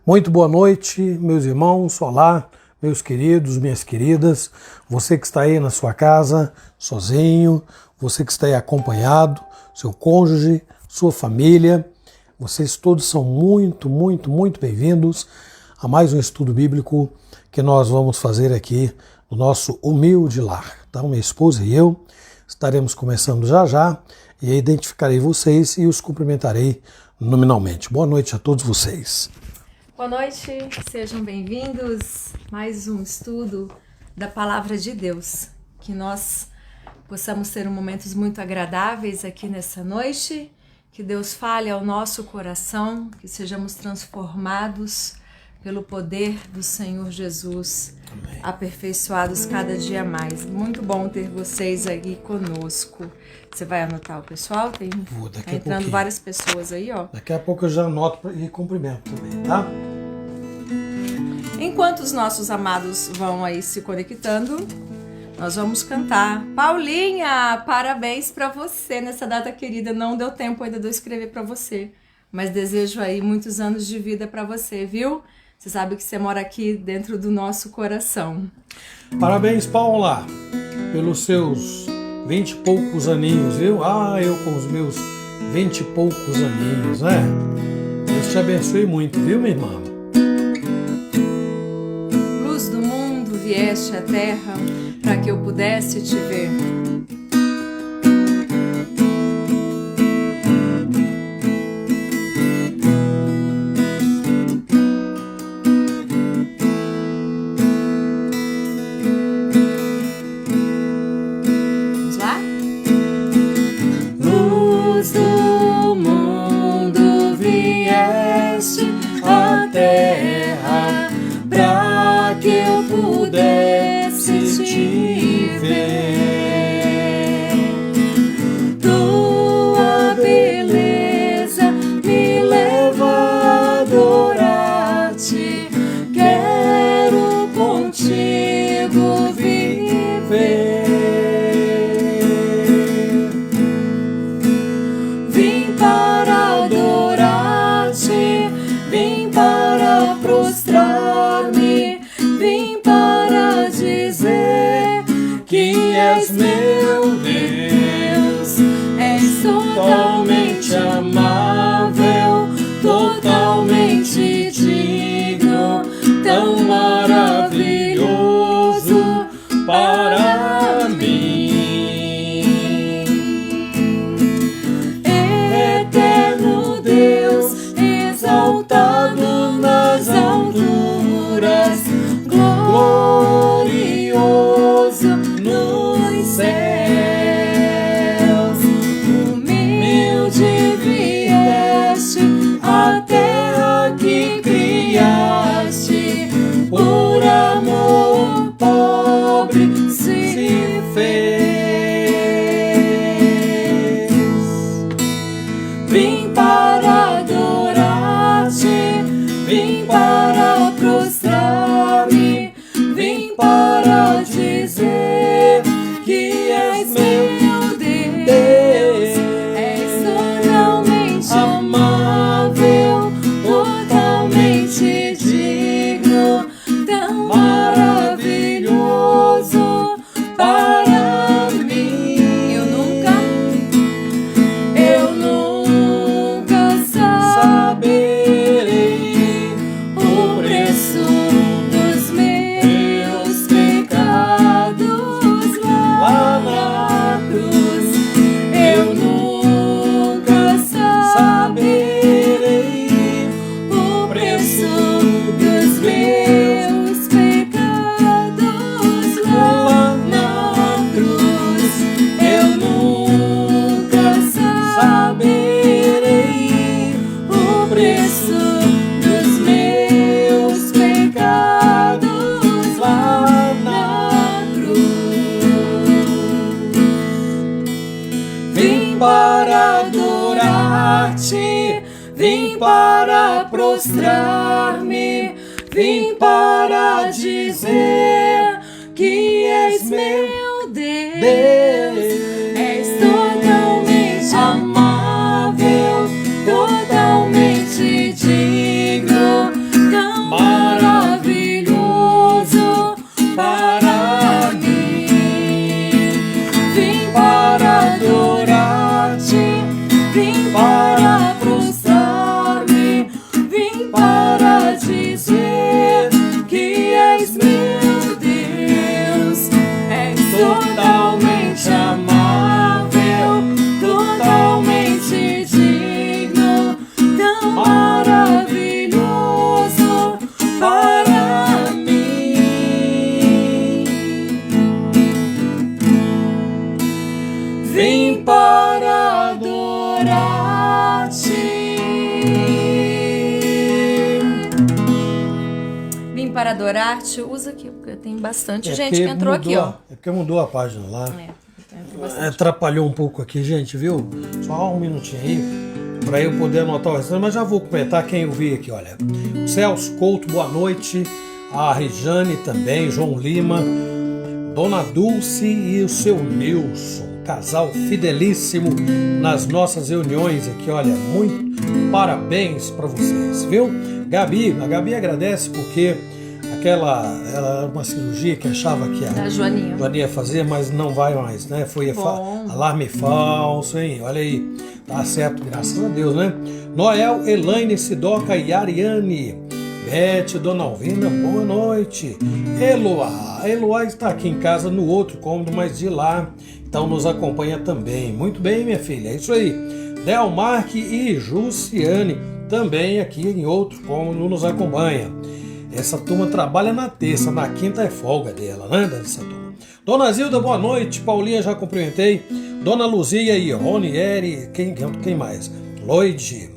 Muito boa noite, meus irmãos, olá, meus queridos, minhas queridas, você que está aí na sua casa, sozinho, você que está aí acompanhado, seu cônjuge, sua família, vocês todos são muito bem-vindos a mais um estudo bíblico que nós vamos fazer aqui no nosso humilde lar. Então, minha esposa e eu estaremos começando já e identificarei vocês e os cumprimentarei nominalmente. Boa noite a todos vocês. Boa noite, sejam bem-vindos a mais um estudo da Palavra de Deus. Que nós possamos ter momentos muito agradáveis aqui nessa noite, que Deus fale ao nosso coração, que sejamos transformados pelo poder do Senhor Jesus, amém, aperfeiçoados cada dia mais. Muito bom ter vocês aqui conosco. Você vai anotar o pessoal? Tá entrando várias pessoas aí, ó. Daqui a pouco eu já anoto e cumprimento também, tá? Enquanto os nossos amados vão aí se conectando, nós vamos cantar. Paulinha, parabéns para você nessa data querida. Não deu tempo ainda de eu escrever para você, mas desejo aí muitos anos de vida para você, viu? Você sabe que você mora aqui dentro do nosso coração. Parabéns, Paula, pelos seus 20 e poucos aninhos, viu? Eu com os meus 20 e poucos aninhos, né? Deus te abençoe muito, viu, minha irmã? Luz do mundo, vieste à terra para que eu pudesse te ver. Vim para prostrar-me, vim para dizer que és meu Deus. És totalmente amável, totalmente digno. para dizer que és meu Deus. És totalmente amável, totalmente digno, tão maravilhoso para mim. Vim para adorar-te. Vim para adorar-te. Usa aqui, porque tem bastante gente porque que entrou mudou, aqui, ó. É porque mudou a página lá. Entrou bastante. Atrapalhou um pouco aqui, gente, viu? Só um minutinho aí, para eu poder anotar o restante, mas já vou comentar quem eu vi aqui, olha. Celso Couto, boa noite. A Rejane também, João Lima, Dona Dulce e o seu Nilson, casal fidelíssimo nas nossas reuniões aqui, olha, muito parabéns para vocês, viu? Gabi, a Gabi agradece porque ela era uma cirurgia que achava que Da Joaninha. Joaninha ia fazer, mas não vai mais, né? Foi alarme falso, hein? Olha aí, tá certo, graças a Deus, né? Noel, Elaine, Sidoca e Ariane. Beth, Dona Alvina, boa noite. Eloá está aqui em casa no outro cômodo, mas de lá, então nos acompanha também. Muito bem, minha filha, é isso aí. Delmarque e Jussiane também aqui em outro cômodo nos acompanha. Essa turma trabalha na terça, na quinta é folga dela, né, dessa turma. Dona Zilda, boa noite. Paulinha, já cumprimentei. Dona Luzia e Ronieri, quem mais? Lloyd,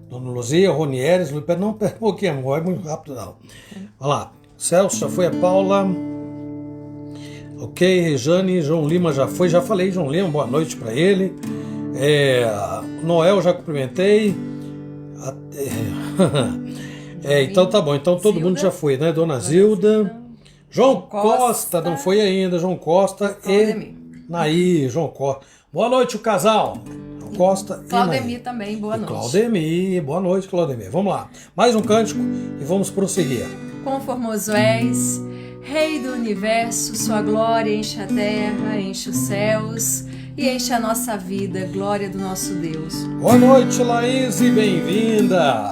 Dona Luzia, Ronieres, não, pera um pouquinho, amor, é muito rápido não. Olha lá, Celso já foi, a Paula. Ok, Rejane, João Lima já foi, já falei, João Lima, boa noite para ele. Noel, já cumprimentei. Então tá bom, então todo mundo já foi, né? Dona Zilda, João Costa, não foi ainda, João Costa e Naí, João Costa. Boa noite, o casal. João Costa e Claudemir também, boa noite. Claudemir, boa noite, Claudemir. Vamos lá, mais um cântico e vamos prosseguir. Quão formoso és, Rei do universo, sua glória enche a terra, enche os céus e enche a nossa vida, glória do nosso Deus. Boa noite, Laís, e bem-vinda.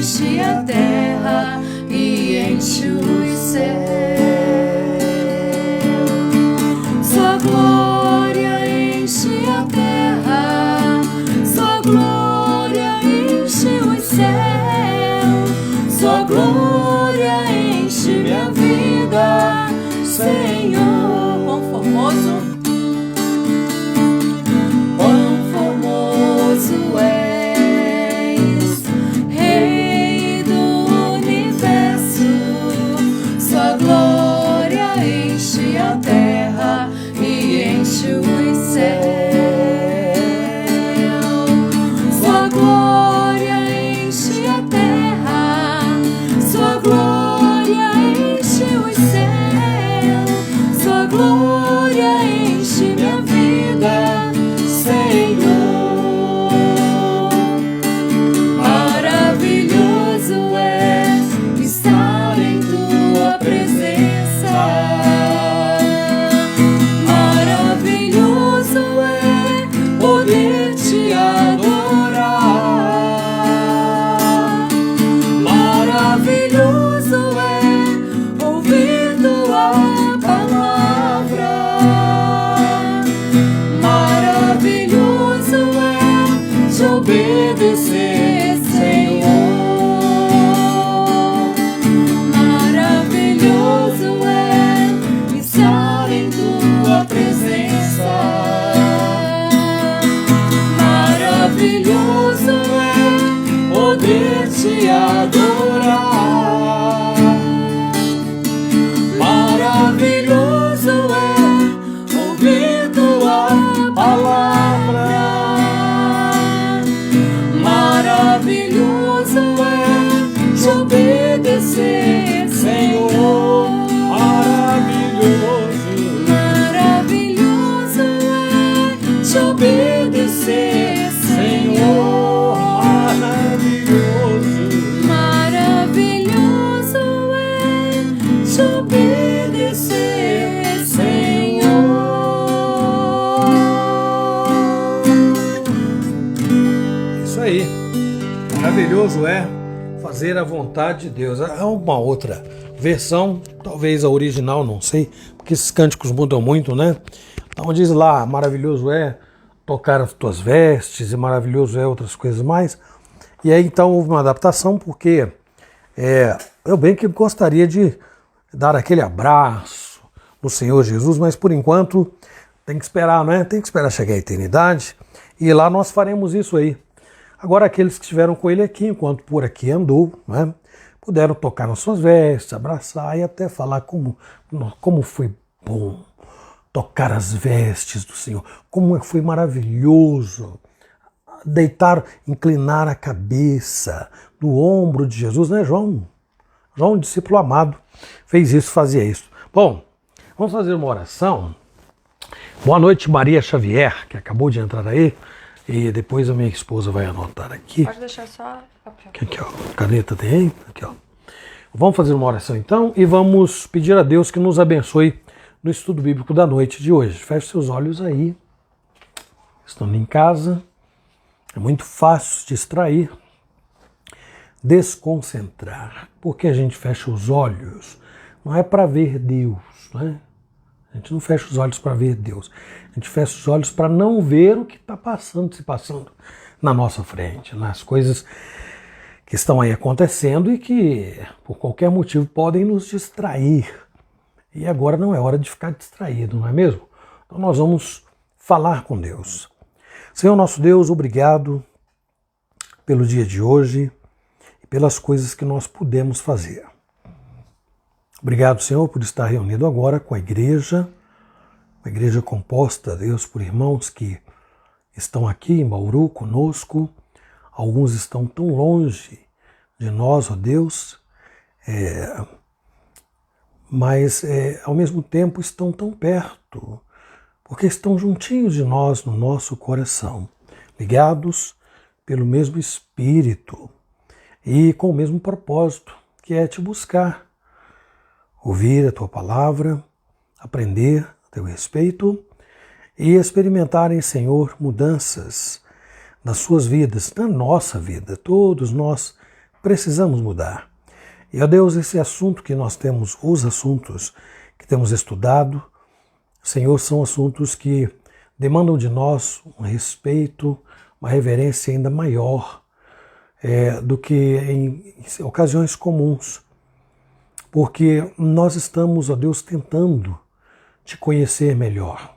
Enche a terra e enche os céus. Maravilhoso é fazer a vontade de Deus. É uma outra versão, talvez a original, não sei, porque esses cânticos mudam muito, né? Então diz lá, maravilhoso é tocar as tuas vestes e maravilhoso é outras coisas mais. E aí então houve uma adaptação porque eu bem que gostaria de dar aquele abraço no Senhor Jesus, mas por enquanto tem que esperar, né? Tem que esperar chegar a eternidade e lá nós faremos isso aí. Agora aqueles que estiveram com ele aqui, enquanto por aqui andou, né, puderam tocar nas suas vestes, abraçar e até falar como foi bom tocar as vestes do Senhor, como foi maravilhoso deitar, inclinar a cabeça no ombro de Jesus, né, João? João, discípulo amado, fez isso, fazia isso. Bom, vamos fazer uma oração. Boa noite, Maria Xavier, que acabou de entrar aí. E depois a minha esposa vai anotar aqui. Pode deixar só papel. Aqui, ó. Caneta tem aí? Aqui, ó. Vamos fazer uma oração então e vamos pedir a Deus que nos abençoe no estudo bíblico da noite de hoje. Feche seus olhos aí. Estando em casa, é muito fácil se distrair, desconcentrar. Porque a gente fecha os olhos, não é para ver Deus, né? A gente não fecha os olhos para ver Deus. A gente fecha os olhos para não ver o que está se passando na nossa frente, nas coisas que estão aí acontecendo e que, por qualquer motivo, podem nos distrair. E agora não é hora de ficar distraído, não é mesmo? Então nós vamos falar com Deus. Senhor nosso Deus, obrigado pelo dia de hoje e pelas coisas que nós pudemos fazer. Obrigado, Senhor, por estar reunido agora com a igreja composta, Deus, por irmãos que estão aqui em Bauru conosco. Alguns estão tão longe de nós, ó Deus, mas ao mesmo tempo estão tão perto, porque estão juntinhos de nós no nosso coração, ligados pelo mesmo Espírito e com o mesmo propósito, que é te buscar, ouvir a tua palavra, aprender a teu respeito e experimentarem, Senhor, mudanças nas suas vidas, na nossa vida. Todos nós precisamos mudar. E, ó Deus, esse assunto que nós temos, os assuntos que temos estudado, Senhor, são assuntos que demandam de nós um respeito, uma reverência ainda maior do que em ocasiões comuns. Porque nós estamos, ó Deus, tentando te conhecer melhor.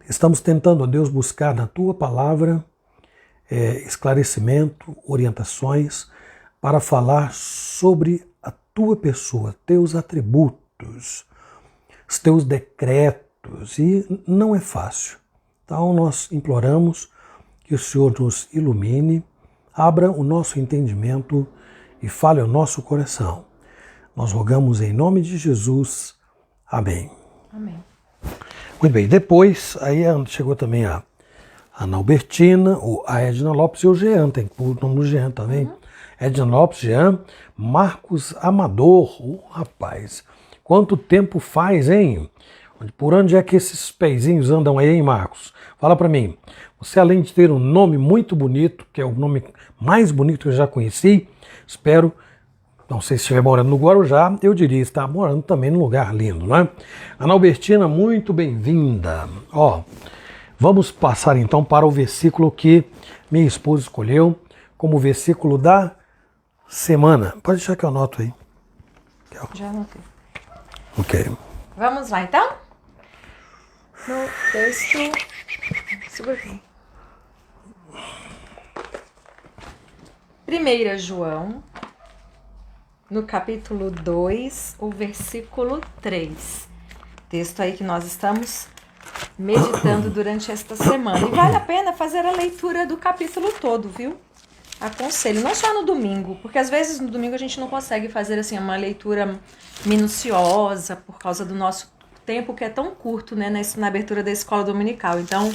Estamos tentando, ó Deus, buscar na tua palavra esclarecimento, orientações para falar sobre a tua pessoa, teus atributos, os teus decretos, e não é fácil. Então nós imploramos que o Senhor nos ilumine, abra o nosso entendimento e fale ao nosso coração. Nós rogamos em nome de Jesus. Amém. Amém. Muito bem, depois aí chegou também a Ana Albertina, a Edna Lopes e o Jean, tem o nome do Jean também. Edna Lopes, Jean, Marcos Amador, rapaz, quanto tempo faz, hein? Por onde é que esses pezinhos andam aí, hein, Marcos? Fala pra mim, você além de ter um nome muito bonito, que é o nome mais bonito que eu já conheci, espero. Não sei se estiver morando no Guarujá, eu diria estar morando também num lugar lindo, né? Ana Albertina, muito bem-vinda. Ó, vamos passar então para o versículo que minha esposa escolheu como versículo da semana. Pode deixar que eu anoto aí. Já anotei. Ok. Vamos lá, então? No texto... Segura aqui. 1 João... no capítulo 2, o versículo 3. Texto aí que nós estamos meditando durante esta semana. E vale a pena fazer a leitura do capítulo todo, viu? Aconselho, não só no domingo, porque às vezes no domingo a gente não consegue fazer assim uma leitura minuciosa por causa do nosso tempo que é tão curto, né, na abertura da escola dominical. Então,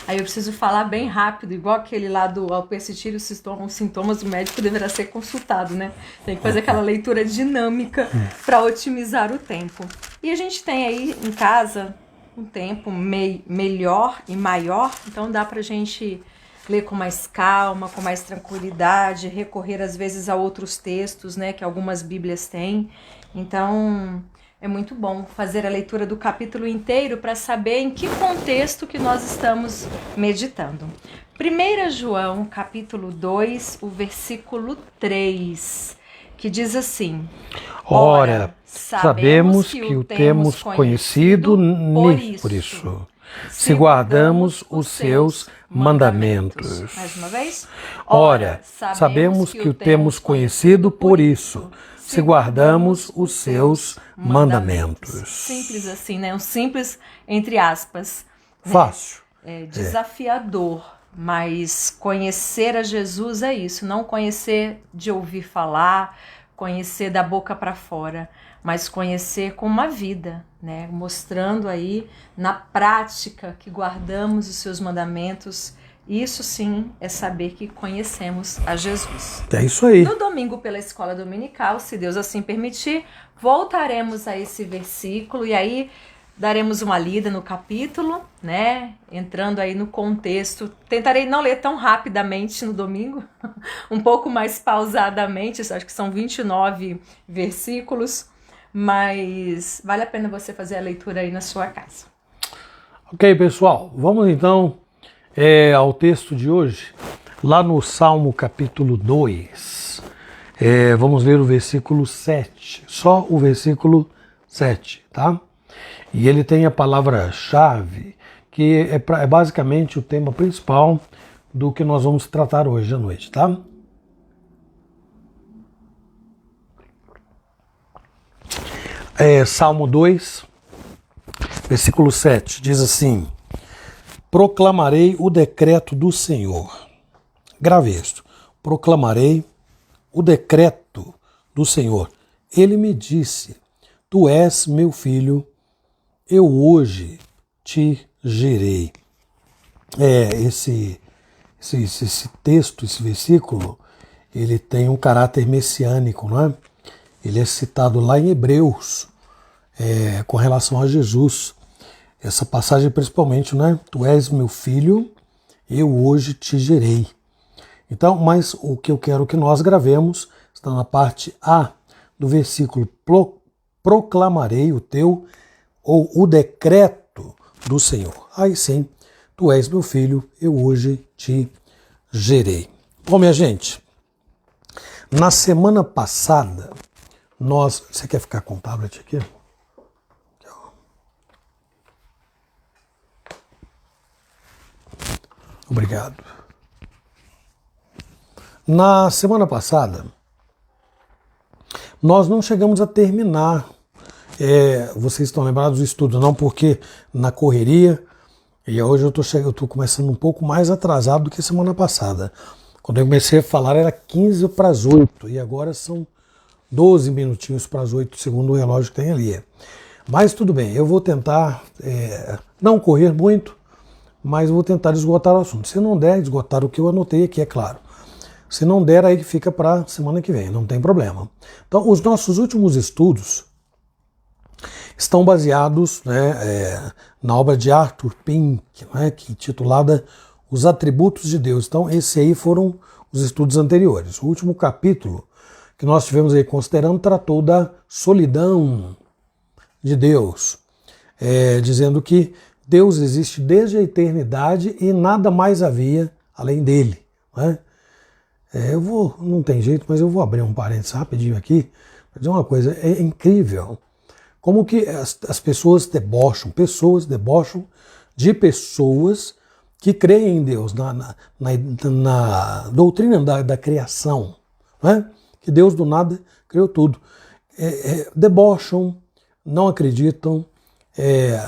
aí eu preciso falar bem rápido, igual aquele lá do ao persistir os sintomas, o médico deverá ser consultado, né? Tem que fazer aquela leitura dinâmica para otimizar o tempo. E a gente tem aí em casa um tempo melhor e maior, então dá pra gente ler com mais calma, com mais tranquilidade, recorrer às vezes a outros textos, né, que algumas Bíblias têm. Então, é muito bom fazer a leitura do capítulo inteiro para saber em que contexto que nós estamos meditando. 1 João, capítulo 2, o versículo 3, que diz assim: Ora, sabemos que o temos conhecido por isso, se guardamos os seus mandamentos. Mais uma vez. Ora, sabemos que o temos conhecido por isso, se guardamos os seus mandamentos. Simples assim, né? Um simples, entre aspas. Fácil. É desafiador, mas conhecer a Jesus é isso. Não conhecer de ouvir falar, conhecer da boca para fora, mas conhecer com uma vida, né? Mostrando aí na prática que guardamos os seus mandamentos. Isso sim é saber que conhecemos a Jesus. É isso aí. No domingo, pela escola dominical, se Deus assim permitir, voltaremos a esse versículo e aí daremos uma lida no capítulo, né? Entrando aí no contexto. Tentarei não ler tão rapidamente no domingo, um pouco mais pausadamente, acho que são 29 versículos, mas vale a pena você fazer a leitura aí na sua casa. Ok, pessoal, vamos então ao texto de hoje, lá no Salmo capítulo 2, vamos ler o versículo 7, só o versículo 7, tá? E ele tem a palavra-chave, que é basicamente o tema principal do que nós vamos tratar hoje à noite, tá? Salmo 2, versículo 7, diz assim: proclamarei o decreto do Senhor. Grave isto. Proclamarei o decreto do Senhor. Ele me disse: tu és meu filho, eu hoje te gerei. Esse texto, esse versículo, ele tem um caráter messiânico, não é? Ele é citado lá em Hebreus, com relação a Jesus. Essa passagem principalmente, né? Tu és meu filho, eu hoje te gerei. Então, mas o que eu quero que nós gravemos está na parte A do versículo. Proclamarei o teu, ou o decreto do Senhor. Aí sim, tu és meu filho, eu hoje te gerei. Bom, minha gente, na semana passada, você quer ficar com o tablet aqui? Obrigado. Na semana passada, nós não chegamos a terminar. Vocês estão lembrados do estudo, não? Porque na correria, e hoje eu estou começando um pouco mais atrasado do que semana passada. Quando eu comecei a falar era 15 para as 8 e agora são 12 minutinhos para as 8, segundo o relógio que tem ali. Mas tudo bem, eu vou tentar não correr muito, mas vou tentar esgotar o assunto. Se não der, esgotar o que eu anotei aqui, é claro. Se não der, aí fica para semana que vem, não tem problema. Então, os nossos últimos estudos estão baseados, né, na obra de Arthur Pink, né, que é intitulada Os Atributos de Deus. Então, esses aí foram os estudos anteriores. O último capítulo que nós tivemos aí considerando tratou da solidão de Deus, dizendo que Deus existe desde a eternidade e nada mais havia além dele. Né? Não tem jeito, mas eu vou abrir um parênteses rapidinho aqui para dizer uma coisa. É incrível como que as pessoas debocham de pessoas que creem em Deus, na doutrina da criação, né? Que Deus do nada criou tudo. Debocham, não acreditam,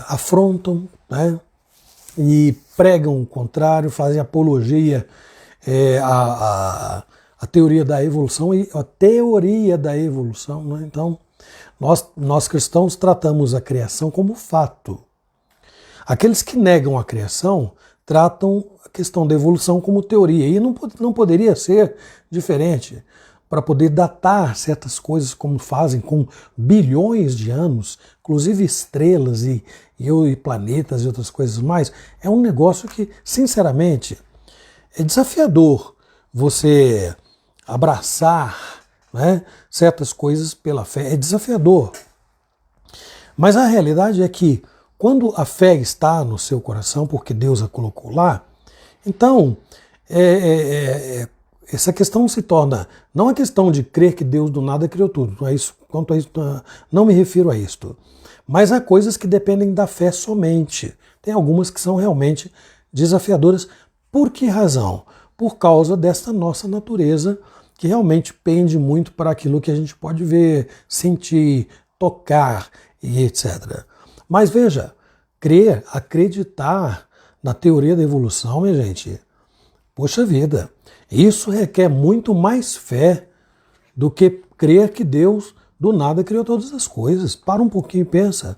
afrontam, né? E pregam o contrário, fazem apologia à teoria da evolução e a teoria da evolução. Né? Então, nós cristãos tratamos a criação como fato. Aqueles que negam a criação tratam a questão da evolução como teoria. E não poderia ser diferente. Para poder datar certas coisas como fazem com bilhões de anos, inclusive estrelas e planetas e outras coisas mais, é um negócio que, sinceramente, É desafiador você abraçar, né, certas coisas pela fé. É desafiador. Mas a realidade é que quando a fé está no seu coração, porque Deus a colocou lá, então essa questão se torna não a questão de crer que Deus do nada criou tudo. Não é isso, quanto a isso, não me refiro a isto. Mas há coisas que dependem da fé somente. Tem algumas que são realmente desafiadoras. Por que razão? Por causa desta nossa natureza, que realmente pende muito para aquilo que a gente pode ver, sentir, tocar e etc. Mas veja, crer, acreditar na teoria da evolução, minha gente, poxa vida, isso requer muito mais fé do que crer que Deus do nada criou todas as coisas. Para um pouquinho e pensa.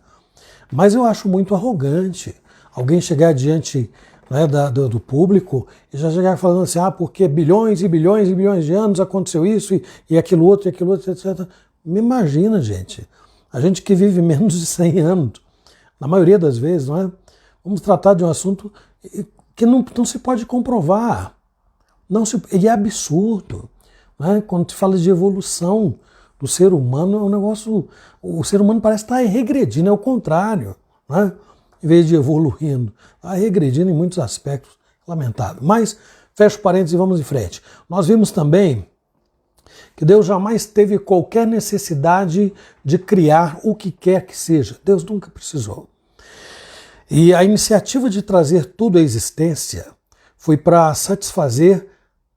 Mas eu acho muito arrogante alguém chegar diante, né, do público e já chegar falando assim, porque bilhões e bilhões e bilhões de anos aconteceu isso e aquilo outro, etc. Me imagina, gente. A gente que vive menos de 100 anos, na maioria das vezes, não é? Vamos tratar de um assunto que não se pode comprovar. E é absurdo. Né? Quando se fala de evolução do ser humano, é um negócio. O ser humano parece estar regredindo, é o contrário. Né? Em vez de evoluindo, está regredindo em muitos aspectos, lamentável. Mas, fecho parênteses e vamos em frente. Nós vimos também que Deus jamais teve qualquer necessidade de criar o que quer que seja. Deus nunca precisou. E a iniciativa de trazer tudo à existência foi para satisfazer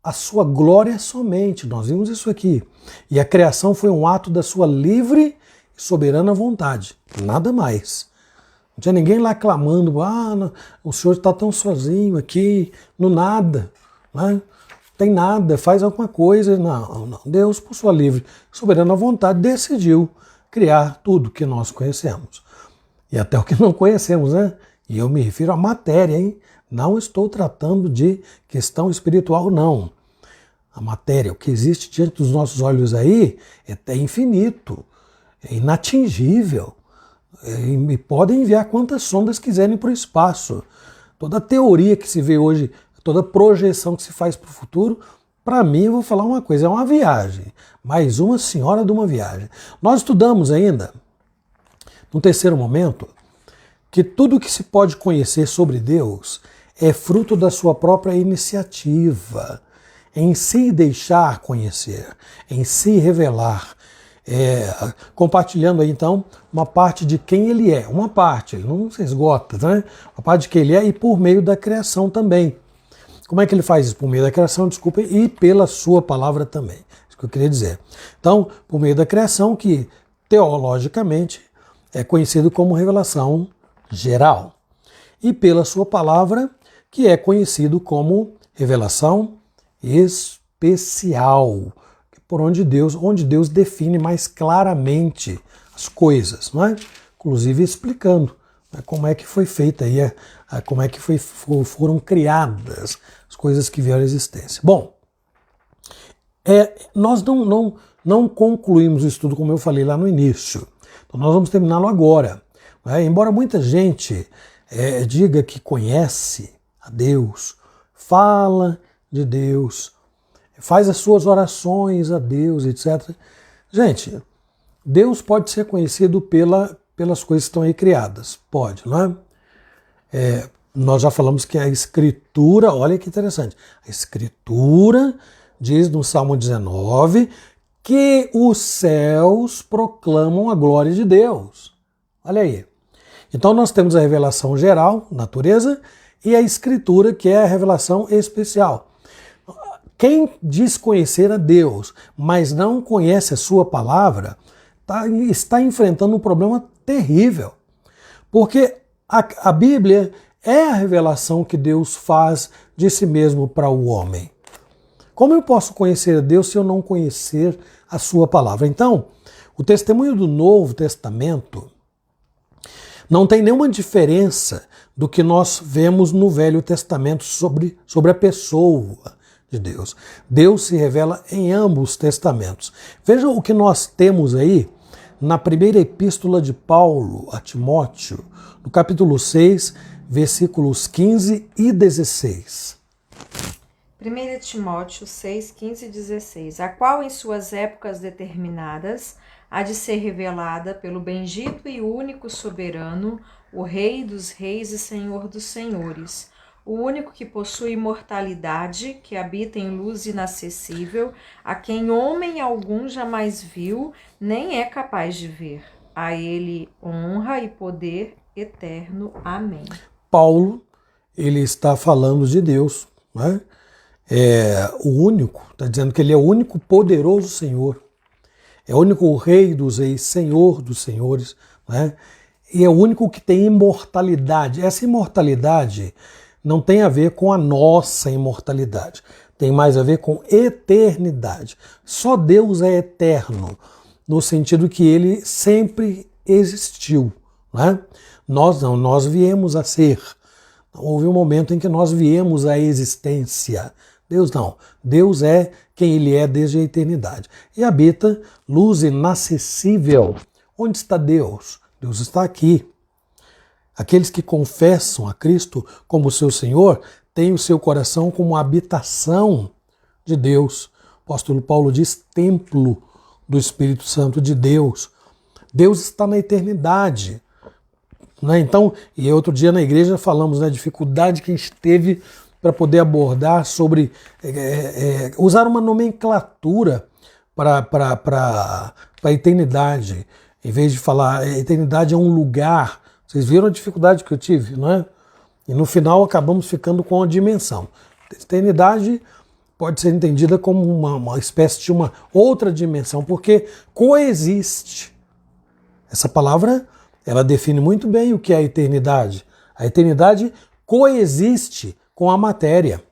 a sua glória somente. Nós vimos isso aqui. E a criação foi um ato da sua livre e soberana vontade. Nada mais. Não tinha ninguém lá clamando, o senhor está tão sozinho aqui, no nada. Né? Tem nada, faz alguma coisa. Não. Deus, por sua livre e soberana vontade, decidiu criar tudo que nós conhecemos. E até o que não conhecemos, né? E eu me refiro à matéria, hein? Não estou tratando de questão espiritual, não. A matéria, o que existe diante dos nossos olhos aí, é infinito, é inatingível. E podem enviar quantas sondas quiserem para o espaço. Toda teoria que se vê hoje, toda projeção que se faz para o futuro, para mim, eu vou falar uma coisa, é uma viagem. Mais uma senhora de uma viagem. Nós estudamos ainda, no terceiro momento, que tudo que se pode conhecer sobre Deus é fruto da sua própria iniciativa, em se deixar conhecer, em se revelar, compartilhando aí então uma parte de quem ele é, uma parte, ele não se esgota, né? Uma parte de quem ele é e por meio da criação também. Como é que ele faz isso? Por meio da criação, desculpa, e pela sua palavra também, isso que eu queria dizer. Então, por meio da criação, que teologicamente é conhecido como revelação geral, e pela sua palavra, que é conhecido como revelação especial, por onde Deus define mais claramente as coisas, não é? Inclusive explicando, né, como é que foi feita aí, como é que foram criadas as coisas que vieram à existência. Bom, nós não concluímos o estudo, como eu falei lá no início, então nós vamos terminá-lo agora. Embora muita gente diga que conhece a Deus, fala de Deus, faz as suas orações a Deus, etc. Gente, Deus pode ser conhecido pelas coisas que estão aí criadas. Pode, não é? Nós já falamos que a Escritura, olha que interessante, a Escritura diz no Salmo 19 que os céus proclamam a glória de Deus. Olha aí. Então nós temos a revelação geral, natureza, e a Escritura, que é a revelação especial. Quem diz conhecer a Deus, mas não conhece a sua palavra, está enfrentando um problema terrível. Porque a Bíblia é a revelação que Deus faz de si mesmo para o homem. Como eu posso conhecer a Deus se eu não conhecer a sua palavra? Então, o testemunho do Novo Testamento não tem nenhuma diferença do que nós vemos no Velho Testamento sobre a pessoa de Deus. Deus se revela em ambos os testamentos. Veja o que nós temos aí na primeira epístola de Paulo a Timóteo, no capítulo 6, versículos 15 e 16. 1 Timóteo 6, 15 e 16, a qual em suas épocas determinadas há de ser revelada pelo bendito e único soberano, o Rei dos reis e Senhor dos senhores, o único que possui imortalidade, que habita em luz inacessível, a quem homem algum jamais viu, nem é capaz de ver. A ele honra e poder eterno. Amém. Paulo, ele está falando de Deus, né? O único, está dizendo que ele é o único poderoso Senhor, é o único Rei dos reis, Senhor dos senhores, né? E é o único que tem imortalidade. Essa imortalidade não tem a ver com a nossa imortalidade, tem mais a ver com eternidade. Só Deus é eterno, no sentido que ele sempre existiu, né? Nós não, nós viemos a ser. Houve um momento em que nós viemos à existência. Deus não. Deus é quem ele é desde a eternidade. E habita luz inacessível. Onde está Deus? Deus está aqui. Aqueles que confessam a Cristo como seu Senhor têm o seu coração como habitação de Deus. O apóstolo Paulo diz templo do Espírito Santo de Deus. Deus está na eternidade. Né? Então, e outro dia na igreja falamos da dificuldade que a gente teve para poder abordar sobre usar uma nomenclatura para a eternidade, em vez de falar a eternidade é um lugar. Vocês viram a dificuldade que eu tive, não é? E no final acabamos ficando com a dimensão. A eternidade pode ser entendida como uma espécie de uma outra dimensão, porque coexiste. Essa palavra, ela define muito bem o que é a eternidade. A eternidade coexiste com a matéria.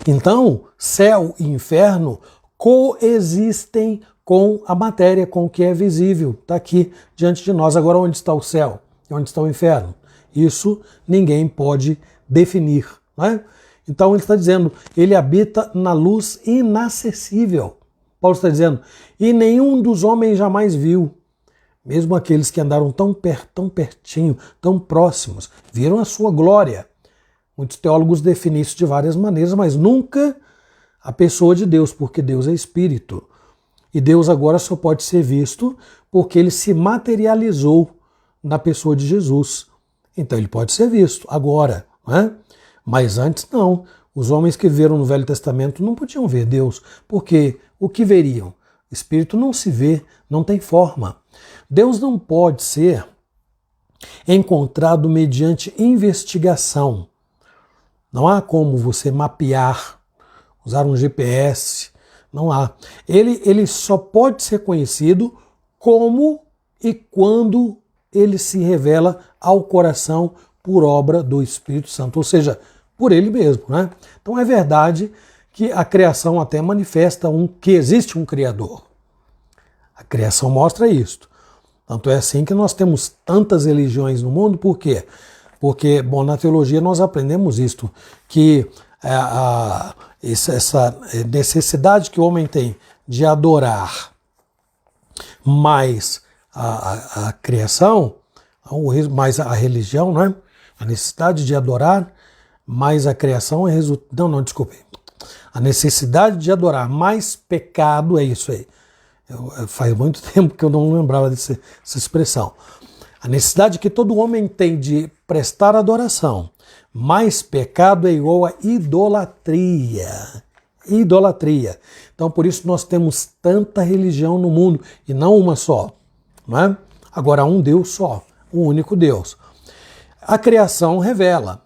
Então, céu e inferno coexistem com a matéria, com o que é visível. Está aqui diante de nós. Agora, onde está o céu? Onde está o inferno? Isso ninguém pode definir, né? Então, ele está dizendo, ele habita na luz inacessível. Paulo está dizendo, e nenhum dos homens jamais viu. Mesmo aqueles que andaram tão pertinho, tão próximos, viram a sua glória. Muitos teólogos definem isso de várias maneiras, mas nunca a pessoa de Deus, porque Deus é Espírito. E Deus agora só pode ser visto porque ele se materializou na pessoa de Jesus. Então ele pode ser visto agora, né? Mas antes não. Os homens que viveram no Velho Testamento não podiam ver Deus, porque o que veriam? O Espírito não se vê, não tem forma. Deus não pode ser encontrado mediante investigação. Não há como você mapear, usar um GPS, não há. Ele só pode ser conhecido como e quando ele se revela ao coração por obra do Espírito Santo, ou seja, por ele mesmo, né? Então é verdade que a criação até manifesta que existe um Criador. A criação mostra isto. Tanto é assim que nós temos tantas religiões no mundo, por quê? Porque, bom, na teologia nós aprendemos isto, que essa necessidade que o homem tem de adorar mais a criação, mais a religião, né? A necessidade de adorar mais a criação é resultado. Não, desculpe. A necessidade de adorar mais pecado é isso aí. Faz muito tempo que eu não lembrava dessa expressão. A necessidade que todo homem tem de prestar adoração, mais pecado é igual a idolatria. Idolatria. Então, por isso nós temos tanta religião no mundo, e não uma só. Não é? Agora, um Deus só, um único Deus. A criação revela.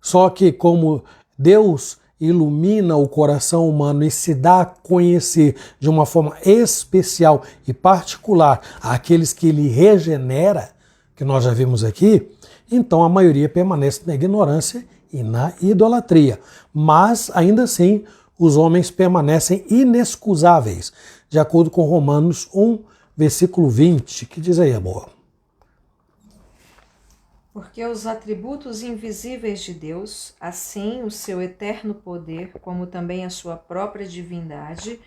Só que como Deus ilumina o coração humano e se dá a conhecer de uma forma especial e particular àqueles que ele regenera, que nós já vimos aqui, então a maioria permanece na ignorância e na idolatria. Mas, ainda assim, os homens permanecem inexcusáveis, de acordo com Romanos 1, versículo 20, que diz aí, amor. Porque os atributos invisíveis de Deus, assim o seu eterno poder, como também a sua própria divindade,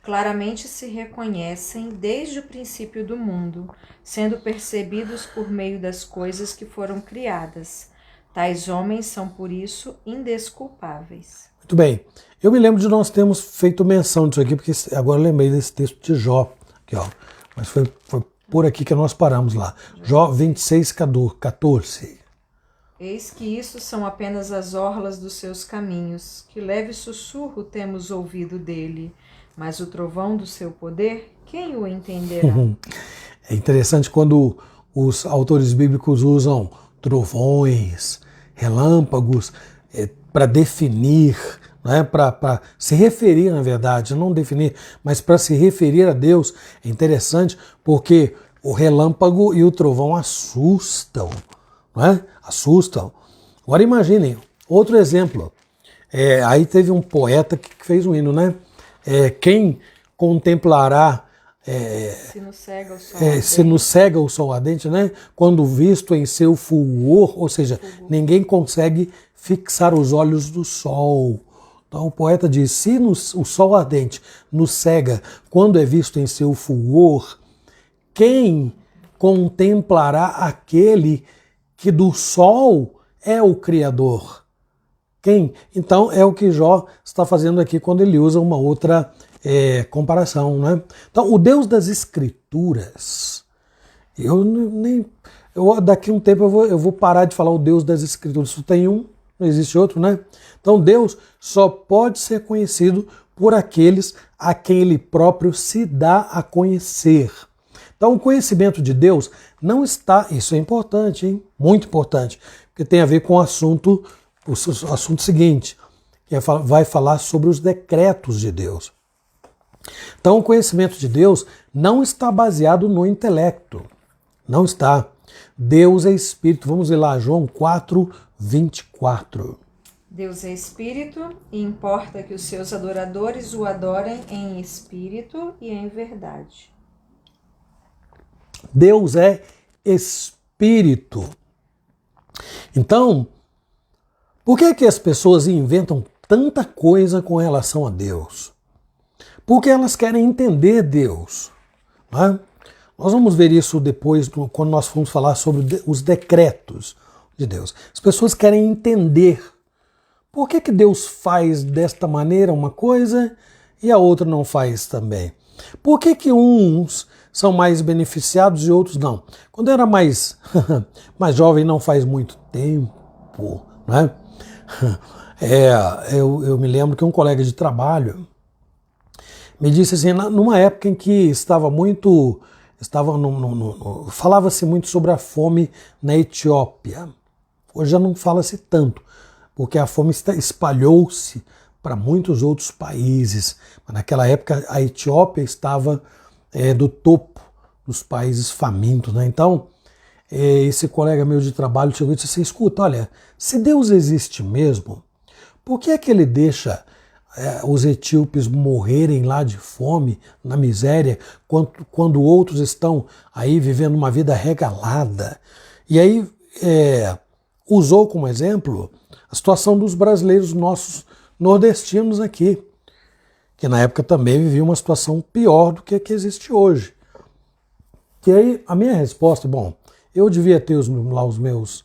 claramente se reconhecem desde o princípio do mundo, sendo percebidos por meio das coisas que foram criadas, Tais homens são, por isso, indesculpáveis. Muito bem. Eu me lembro de nós termos feito menção disso aqui, porque agora eu lembrei desse texto de Jó. Aqui, ó. Mas foi por aqui que nós paramos lá. Jó 26, 14. Eis que isso são apenas as orlas dos seus caminhos, que leve sussurro temos ouvido dele, mas o trovão do seu poder, quem o entenderá? É interessante quando os autores bíblicos usam trovões, relâmpagos, para definir, né, para se referir, na verdade, não definir, mas para se referir a Deus. É interessante porque o relâmpago e o trovão assustam, não é? Assustam. Agora imaginem, outro exemplo. Aí teve um poeta que fez um hino, né? Quem contemplará Se nos cega o sol se nos cega o sol ardente, né? Quando visto em seu fulgor, ou seja, ninguém consegue fixar os olhos do sol. Então o poeta diz, se o sol ardente nos cega quando é visto em seu fulgor, quem contemplará aquele que do sol é o Criador? Quem? Então é o que Jó está fazendo aqui quando ele usa uma outra comparação, né? Então o Deus das Escrituras, daqui a um tempo eu vou parar de falar o Deus das Escrituras. Só tem um, não existe outro, né? Então Deus só pode ser conhecido por aqueles a quem Ele próprio se dá a conhecer. Então o conhecimento de Deus não está, isso é importante, hein? Muito importante, porque tem a ver com o assunto seguinte, que vai falar sobre os decretos de Deus. Então o conhecimento de Deus não está baseado no intelecto, não está. Deus é Espírito, vamos ver lá, João 4, 24. Deus é Espírito e importa que os seus adoradores o adorem em espírito e em verdade. Deus é Espírito. Então, por que é que as pessoas inventam tanta coisa com relação a Deus? Porque elas querem entender Deus. Né? Nós vamos ver isso depois, quando nós formos falar sobre os decretos de Deus. As pessoas querem entender por que Deus faz desta maneira uma coisa e a outra não faz também. Por que uns são mais beneficiados e outros não? Quando eu era mais jovem, não faz muito tempo, né? Eu me lembro que um colega de trabalho me disse assim, numa época em que falava-se muito sobre a fome na Etiópia. Hoje já não fala-se tanto, porque a fome espalhou-se para muitos outros países. Mas naquela época a Etiópia estava do topo dos países famintos, né? Então, esse colega meu de trabalho chegou e disse assim, escuta, olha, se Deus existe mesmo, por que é que ele deixa os etíopes morrerem lá de fome, na miséria, quando outros estão aí vivendo uma vida regalada? E aí usou como exemplo a situação dos brasileiros nossos nordestinos aqui, que na época também viviam uma situação pior do que a que existe hoje. E aí a minha resposta, bom, eu devia ter os meus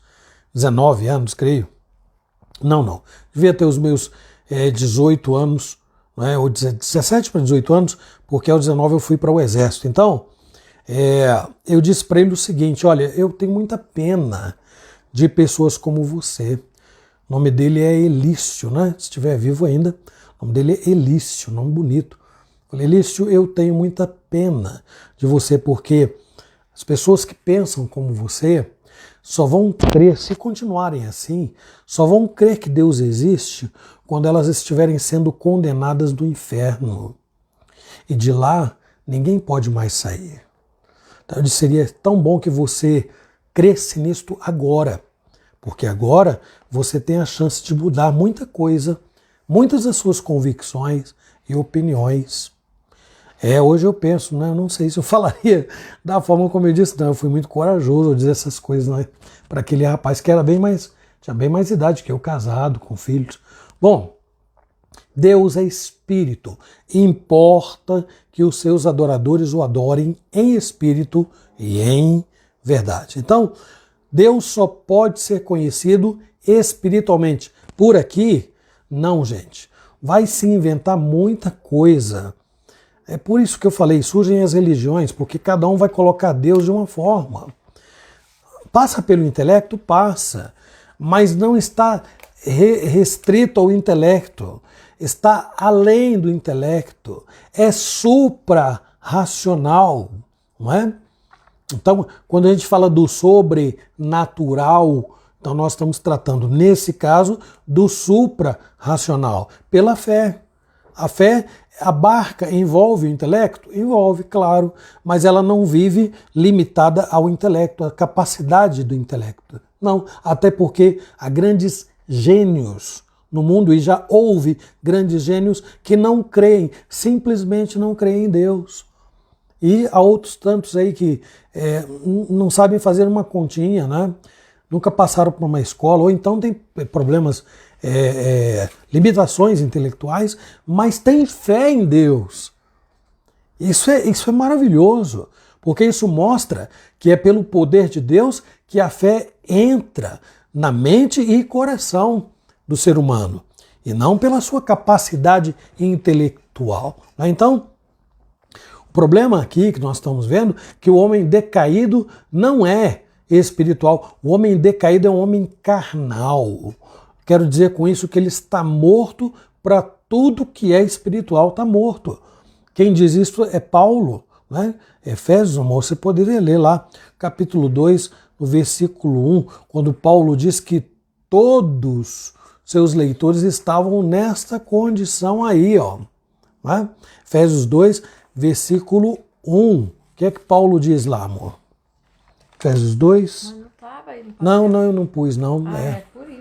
19 anos, creio. Não. Devia ter os meus 18 anos, né, ou 17 para 18 anos, porque aos 19 eu fui para o Exército. Então, eu disse para ele o seguinte, olha, eu tenho muita pena de pessoas como você. O nome dele é Elício, né? Se estiver vivo ainda, o nome dele é Elício, nome bonito. Eu falei, Elício, eu tenho muita pena de você, porque as pessoas que pensam como você só vão crer, se continuarem assim, só vão crer que Deus existe quando elas estiverem sendo condenadas do inferno. E de lá, ninguém pode mais sair. Então, seria tão bom que você cresce nisto agora, porque agora você tem a chance de mudar muita coisa, muitas das suas convicções e opiniões. Hoje eu penso, né? Eu não sei se eu falaria da forma como eu disse, não, eu fui muito corajoso ao dizer essas coisas, né, para aquele rapaz que era tinha bem mais idade que eu, casado, com filhos. Bom, Deus é Espírito, importa que os seus adoradores o adorem em espírito e em verdade. Então, Deus só pode ser conhecido espiritualmente. Por aqui, não, gente. Vai se inventar muita coisa. É por isso que eu falei, surgem as religiões, porque cada um vai colocar Deus de uma forma. Passa pelo intelecto? Passa. Mas não está restrito ao intelecto. Está além do intelecto. É supra-racional, não é? Então, quando a gente fala do sobrenatural, então nós estamos tratando, nesse caso, do supra-racional, pela fé. A fé abarca, envolve o intelecto? Envolve, claro, mas ela não vive limitada ao intelecto, à capacidade do intelecto. Não, até porque há grandes gênios no mundo, e já houve grandes gênios que não creem, simplesmente não creem em Deus. E há outros tantos aí que não sabem fazer uma continha, né? Nunca passaram por uma escola, ou então tem problemas, limitações intelectuais, mas tem fé em Deus. Isso é maravilhoso, porque isso mostra que é pelo poder de Deus que a fé entra na mente e coração do ser humano, e não pela sua capacidade intelectual. Né? Então, o problema aqui que nós estamos vendo é que o homem decaído não é espiritual. O homem decaído é um homem carnal. Quero dizer com isso que ele está morto para tudo que é espiritual, está morto. Quem diz isso é Paulo, né? Efésios, amor, você poderia ler lá, capítulo 2, no versículo 1, quando Paulo diz que todos seus leitores estavam nesta condição aí, ó. Né? Efésios 2, versículo 1. O que é que Paulo diz lá, amor? Efésios 2. Mas não estava aí. Não, eu não pus, não. É por isso.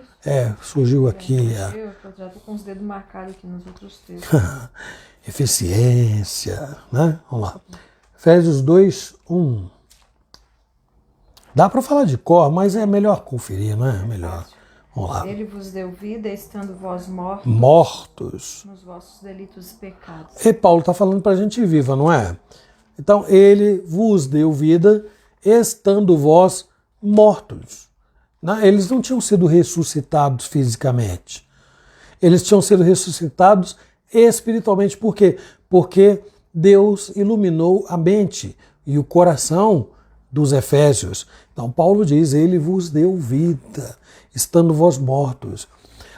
Surgiu aqui. Eu já estou com os dedos marcados aqui nos outros textos. Eficiência, né? Vamos lá. Efésios 2, 1. Dá para falar de cor, mas é melhor conferir, não é? Melhor. Vamos lá. Ele vos deu vida, estando vós mortos nos vossos delitos e pecados. E Paulo está falando para a gente viva, não é? Então, ele vos deu vida, estando vós mortos. Eles não tinham sido ressuscitados fisicamente. Eles tinham sido ressuscitados espiritualmente. Por quê? Porque Deus iluminou a mente e o coração dos efésios. Então, Paulo diz, ele vos deu vida, estando vós mortos.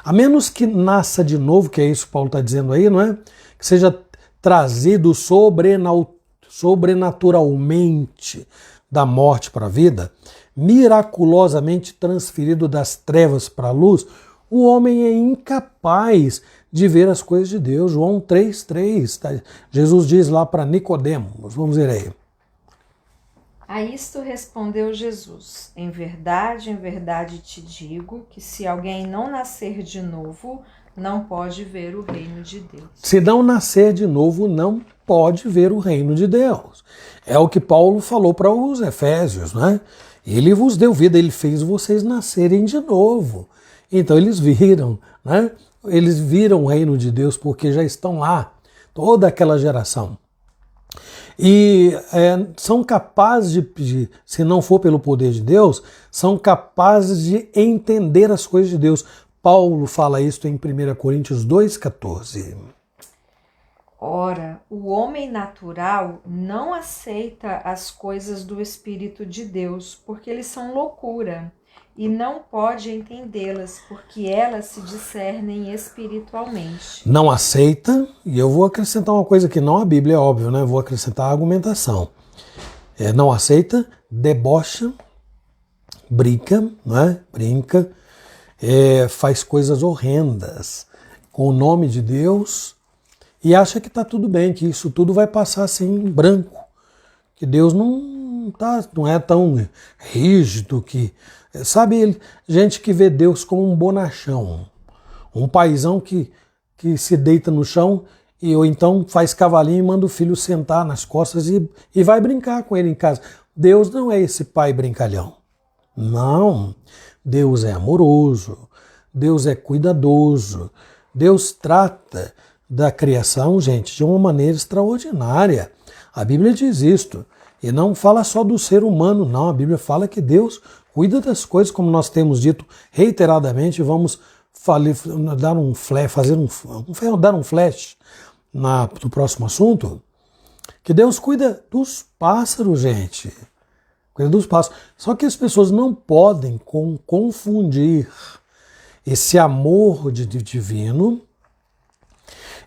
A menos que nasça de novo, que é isso que Paulo está dizendo aí, não é? Que seja trazido sobrenaturalmente da morte para a vida, miraculosamente transferido das trevas para a luz, o homem é incapaz de ver as coisas de Deus. João 3,3. Tá? Jesus diz lá para Nicodemos, vamos ver aí. A isto respondeu Jesus: em verdade te digo que se alguém não nascer de novo, não pode ver o reino de Deus. Se não nascer de novo, não pode ver o reino de Deus. É o que Paulo falou para os Efésios, né? Ele vos deu vida, ele fez vocês nascerem de novo. Então eles viram, né? Eles viram o reino de Deus porque já estão lá, toda aquela geração. E são capazes de, se não for pelo poder de Deus, são capazes de entender as coisas de Deus. Paulo fala isso em 1 Coríntios 2,14. Ora, o homem natural não aceita as coisas do Espírito de Deus, porque eles são loucura, e não pode entendê-las, porque elas se discernem espiritualmente. Não aceita, e eu vou acrescentar uma coisa que não a Bíblia, é óbvio, né? Vou acrescentar a argumentação. Não aceita, debocha, brinca, né? Brinca, faz coisas horrendas com o nome de Deus e acha que está tudo bem, que isso tudo vai passar assim em branco, que Deus não é tão rígido, que sabe, gente que vê Deus como um bonachão, um paizão que se deita no chão ou então faz cavalinho e manda o filho sentar nas costas e vai brincar com ele em casa. Deus não é esse pai brincalhão. Não, Deus é amoroso, Deus é cuidadoso, Deus trata da criação, gente, de uma maneira extraordinária. A Bíblia diz isto, e não fala só do ser humano, não, a Bíblia fala que Deus Cuida das coisas, como nós temos dito reiteradamente. Vamos dar um flash no próximo assunto. Que Deus cuida dos pássaros, gente. Cuida dos pássaros. Só que as pessoas não podem confundir esse amor divino,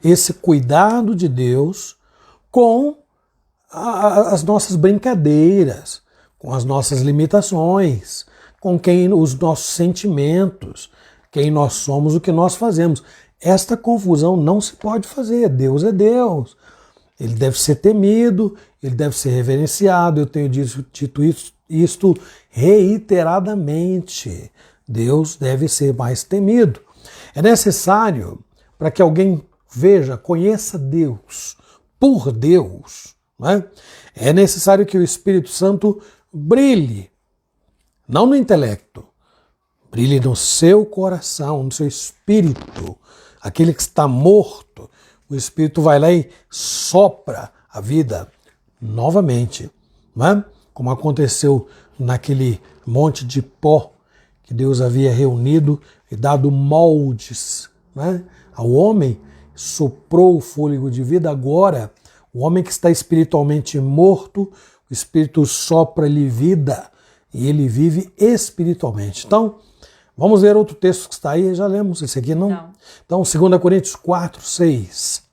esse cuidado de Deus com as nossas brincadeiras, com as nossas limitações, com os nossos sentimentos, quem nós somos, o que nós fazemos. Esta confusão não se pode fazer. Deus é Deus. Ele deve ser temido, ele deve ser reverenciado. Eu tenho dito isto reiteradamente. Deus deve ser mais temido. É necessário, para que alguém veja, conheça Deus, por Deus, não é? É necessário que o Espírito Santo brilhe, não no intelecto, brilhe no seu coração, no seu espírito. Aquele que está morto, o Espírito vai lá e sopra a vida novamente, não é? Como aconteceu naquele monte de pó que Deus havia reunido e dado moldes, né, ao homem, soprou o fôlego de vida. Agora, o homem que está espiritualmente morto, o Espírito sopra-lhe vida e ele vive espiritualmente. Então, vamos ver outro texto que está aí. Já lemos esse aqui, não? Não. Então, 2 Coríntios 4:6.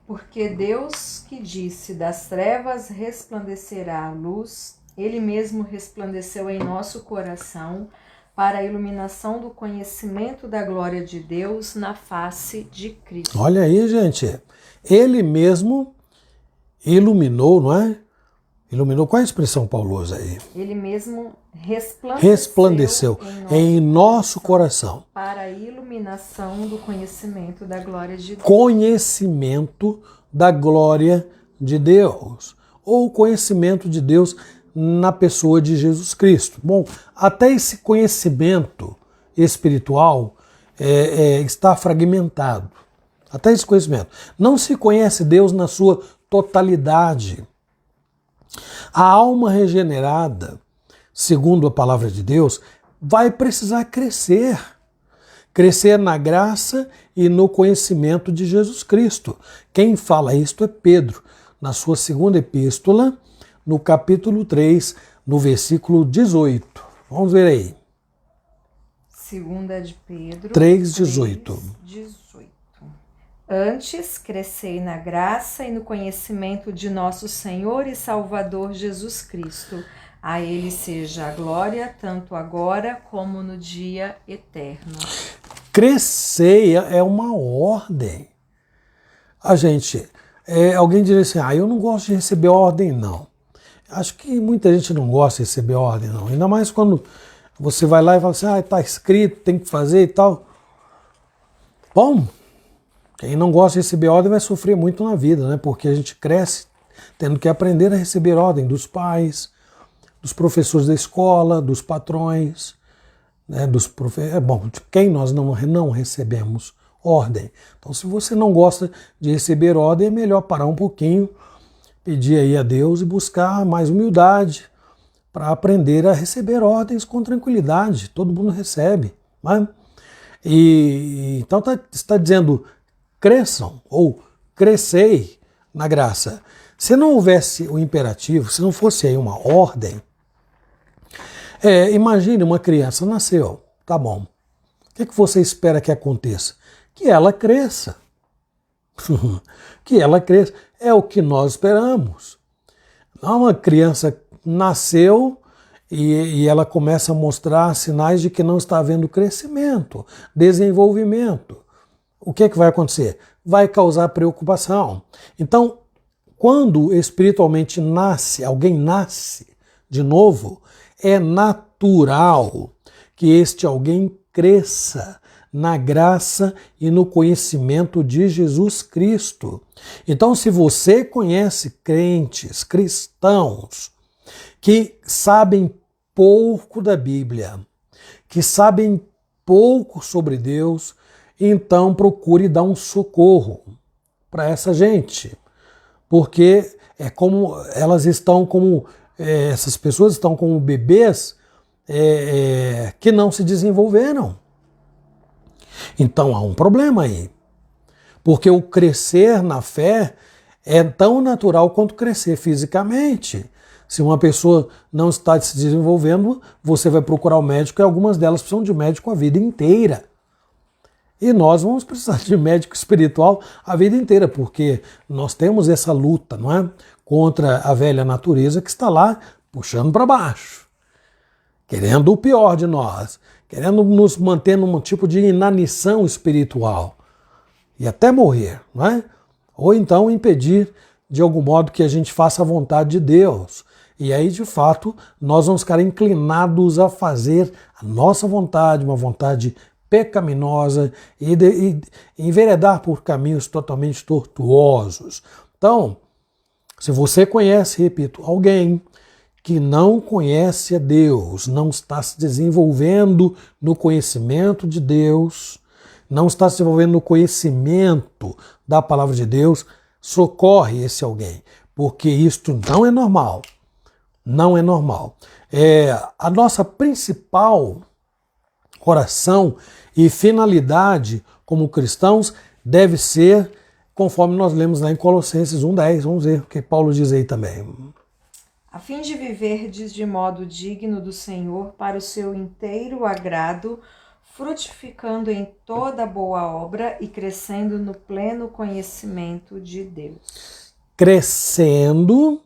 Porque Deus que disse, das trevas resplandecerá a luz, Ele mesmo resplandeceu em nosso coração para a iluminação do conhecimento da glória de Deus na face de Cristo. Olha aí, gente. Ele mesmo iluminou, não é? Iluminou, qual é a expressão Paulo usa aí? Ele mesmo Resplandeceu em nosso coração. Para a iluminação do conhecimento da glória de Deus. Conhecimento da glória de Deus. Ou conhecimento de Deus na pessoa de Jesus Cristo. Bom, até esse conhecimento espiritual está fragmentado. Até esse conhecimento. Não se conhece Deus na sua totalidade. A alma regenerada, segundo a palavra de Deus, vai precisar crescer. Crescer na graça e no conhecimento de Jesus Cristo. Quem fala isto é Pedro, na sua segunda epístola, no capítulo 3, no versículo 18. Vamos ver aí. Segunda de Pedro 3:18. 3:18. Antes, crescei na graça e no conhecimento de nosso Senhor e Salvador Jesus Cristo. A Ele seja a glória, tanto agora como no dia eterno. Crescer é uma ordem. Alguém diria assim, eu não gosto de receber ordem, não. Acho que muita gente não gosta de receber ordem, não. Ainda mais quando você vai lá e fala assim, está escrito, tem que fazer e tal. Bom, quem não gosta de receber ordem vai sofrer muito na vida, né? Porque a gente cresce tendo que aprender a receber ordem dos pais, dos professores da escola, dos patrões, né? De quem nós não recebemos ordem. Então, se você não gosta de receber ordem, é melhor parar um pouquinho, pedir aí a Deus e buscar mais humildade para aprender a receber ordens com tranquilidade. Todo mundo recebe, né? Então está dizendo cresçam ou crescei na graça. Se não houvesse o imperativo, se não fosse aí uma ordem, imagine uma criança nasceu, tá bom. O que você espera que aconteça? Que ela cresça. Que ela cresça. É o que nós esperamos. Não, uma criança nasceu e ela começa a mostrar sinais de que não está havendo crescimento, desenvolvimento. O que vai acontecer? Vai causar preocupação. Então, quando espiritualmente alguém nasce de novo, é natural que este alguém cresça na graça e no conhecimento de Jesus Cristo. Então, se você conhece crentes, cristãos, que sabem pouco da Bíblia, que sabem pouco sobre Deus, então procure dar um socorro para essa gente. Porque essas pessoas estão como bebês que não se desenvolveram. Então há um problema aí. Porque o crescer na fé é tão natural quanto crescer fisicamente. Se uma pessoa não está se desenvolvendo, você vai procurar o médico e algumas delas precisam de médico a vida inteira. E nós vamos precisar de médico espiritual a vida inteira, porque nós temos essa luta, não é? Contra a velha natureza que está lá puxando para baixo, querendo o pior de nós, querendo nos manter num tipo de inanição espiritual e até morrer, não é? Ou então impedir de algum modo que a gente faça a vontade de Deus. E aí, de fato, nós vamos ficar inclinados a fazer a nossa vontade, uma vontade pecaminosa e enveredar por caminhos totalmente tortuosos. Então, se você conhece, repito, alguém que não conhece a Deus, não está se desenvolvendo no conhecimento de Deus, não está se desenvolvendo no conhecimento da palavra de Deus, socorre esse alguém, porque isto não é normal. Não é normal. A nossa principal oração e finalidade como cristãos deve ser, conforme nós lemos lá em Colossenses 1:10, vamos ver o que Paulo diz aí também. A fim de viverdes de modo digno do Senhor para o seu inteiro agrado, frutificando em toda boa obra e crescendo no pleno conhecimento de Deus. Crescendo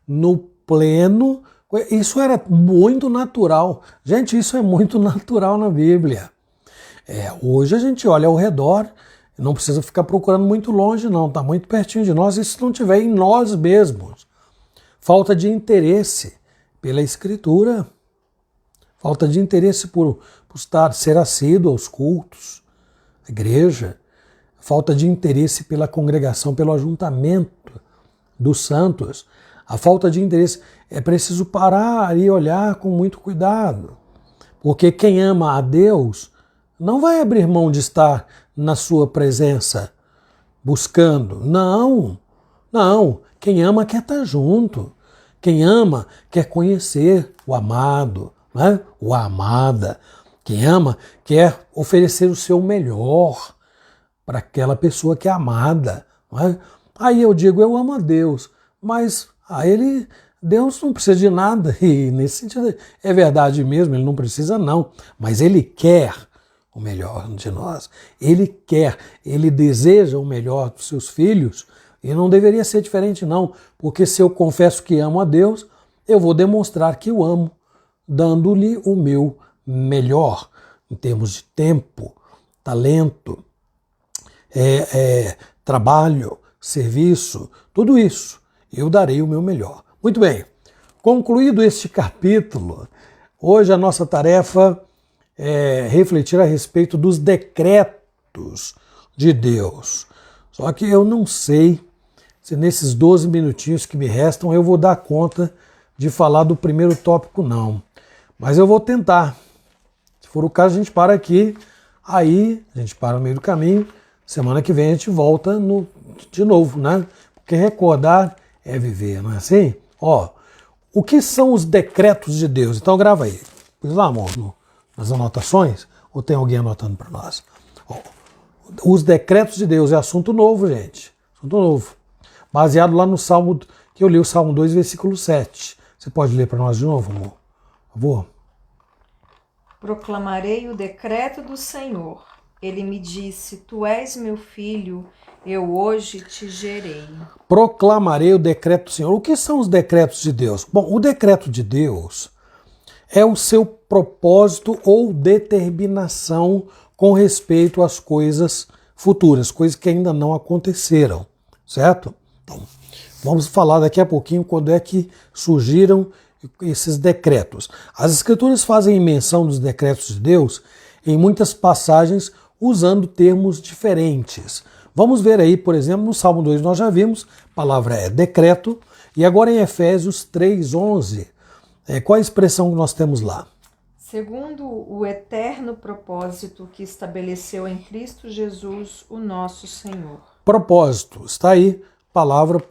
no pleno, isso era muito natural. Gente, isso é muito natural na Bíblia. Hoje a gente olha ao redor, não precisa ficar procurando muito longe não, está muito pertinho de nós, e se não tiver em nós mesmos. Falta de interesse pela Escritura, falta de interesse por ser assíduo aos cultos, a igreja, falta de interesse pela congregação, pelo ajuntamento dos santos, a falta de interesse. É preciso parar e olhar com muito cuidado, porque quem ama a Deus não vai abrir mão de estar na sua presença, buscando. Não. Quem ama quer estar junto. Quem ama quer conhecer o amado, né? O amada. Quem ama quer oferecer o seu melhor para aquela pessoa que é amada. Não é? Aí eu digo, eu amo a Deus, mas Deus não precisa de nada, e nesse sentido é verdade mesmo, ele não precisa não, mas ele quer o melhor de nós. Ele deseja o melhor dos seus filhos, e não deveria ser diferente não, porque se eu confesso que amo a Deus, eu vou demonstrar que o amo, dando-lhe o meu melhor, em termos de tempo, talento, trabalho, serviço, tudo isso, eu darei o meu melhor. Muito bem, concluído este capítulo, hoje a nossa tarefa é refletir a respeito dos decretos de Deus. Só que eu não sei se nesses 12 minutinhos que me restam eu vou dar conta de falar do primeiro tópico, não. Mas eu vou tentar. Se for o caso, a gente para aqui, aí a gente para no meio do caminho, semana que vem a gente volta de novo, né? Porque recordar é viver, não é assim? O que são os decretos de Deus? Então grava aí. Pois lá, amor, nas anotações, ou tem alguém anotando para nós? Os decretos de Deus é assunto novo, gente. Assunto novo. Baseado lá no Salmo, que eu li o Salmo 2, versículo 7. Você pode ler para nós de novo, amor? Por favor. Proclamarei o decreto do Senhor. Ele me disse, tu és meu filho, eu hoje te gerei. Proclamarei o decreto do Senhor. O que são os decretos de Deus? Bom, o decreto de Deus é o seu propósito ou determinação com respeito às coisas futuras, coisas que ainda não aconteceram, certo? Então, vamos falar daqui a pouquinho quando é que surgiram esses decretos. As Escrituras fazem menção dos decretos de Deus em muitas passagens usando termos diferentes. Vamos ver aí, por exemplo, no Salmo 2 nós já vimos, a palavra é decreto, e agora em Efésios 3:11, qual a expressão que nós temos lá? Segundo o eterno propósito que estabeleceu em Cristo Jesus, o nosso Senhor. Propósito, está aí, palavra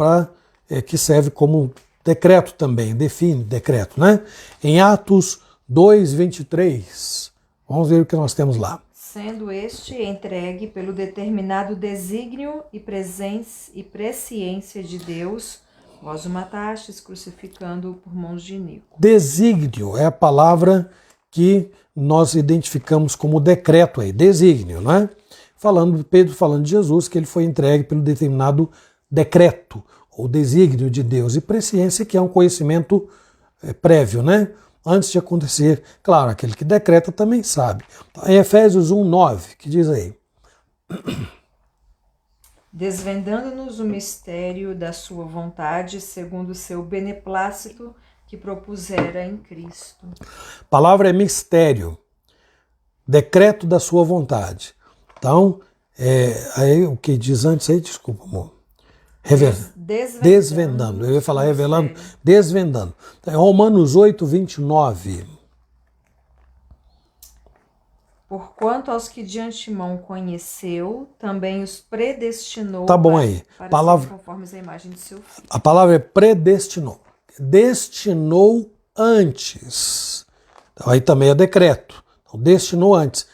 que serve como decreto também, define decreto, né? Em Atos 2:23. Vamos ver o que nós temos lá. Sendo este entregue pelo determinado desígnio e presciência de Deus, vós o matastes, crucificando-o por mãos de Inico. Desígnio é a palavra que nós identificamos como decreto aí, desígnio, não é? Pedro falando de Jesus, que ele foi entregue pelo determinado decreto, ou desígnio de Deus, e presciência, que é um conhecimento prévio, né? Antes de acontecer. Claro, aquele que decreta também sabe. Em Efésios 1:9, que diz aí? Desvendando-nos o mistério da sua vontade, segundo o seu beneplácito que propusera em Cristo. A palavra é mistério, decreto da sua vontade. Então, aí o que diz antes aí, desculpa, amor. Desvendando. Eu ia falar revelando, desvendando. Então, Romanos 8:29. Porquanto aos que de antemão conheceu, também os predestinou Tá bom aí. para Palavra, ser conformes à imagem de seu filho. a palavra é predestinou. Destinou antes. Então, aí também é decreto. Então, destinou antes.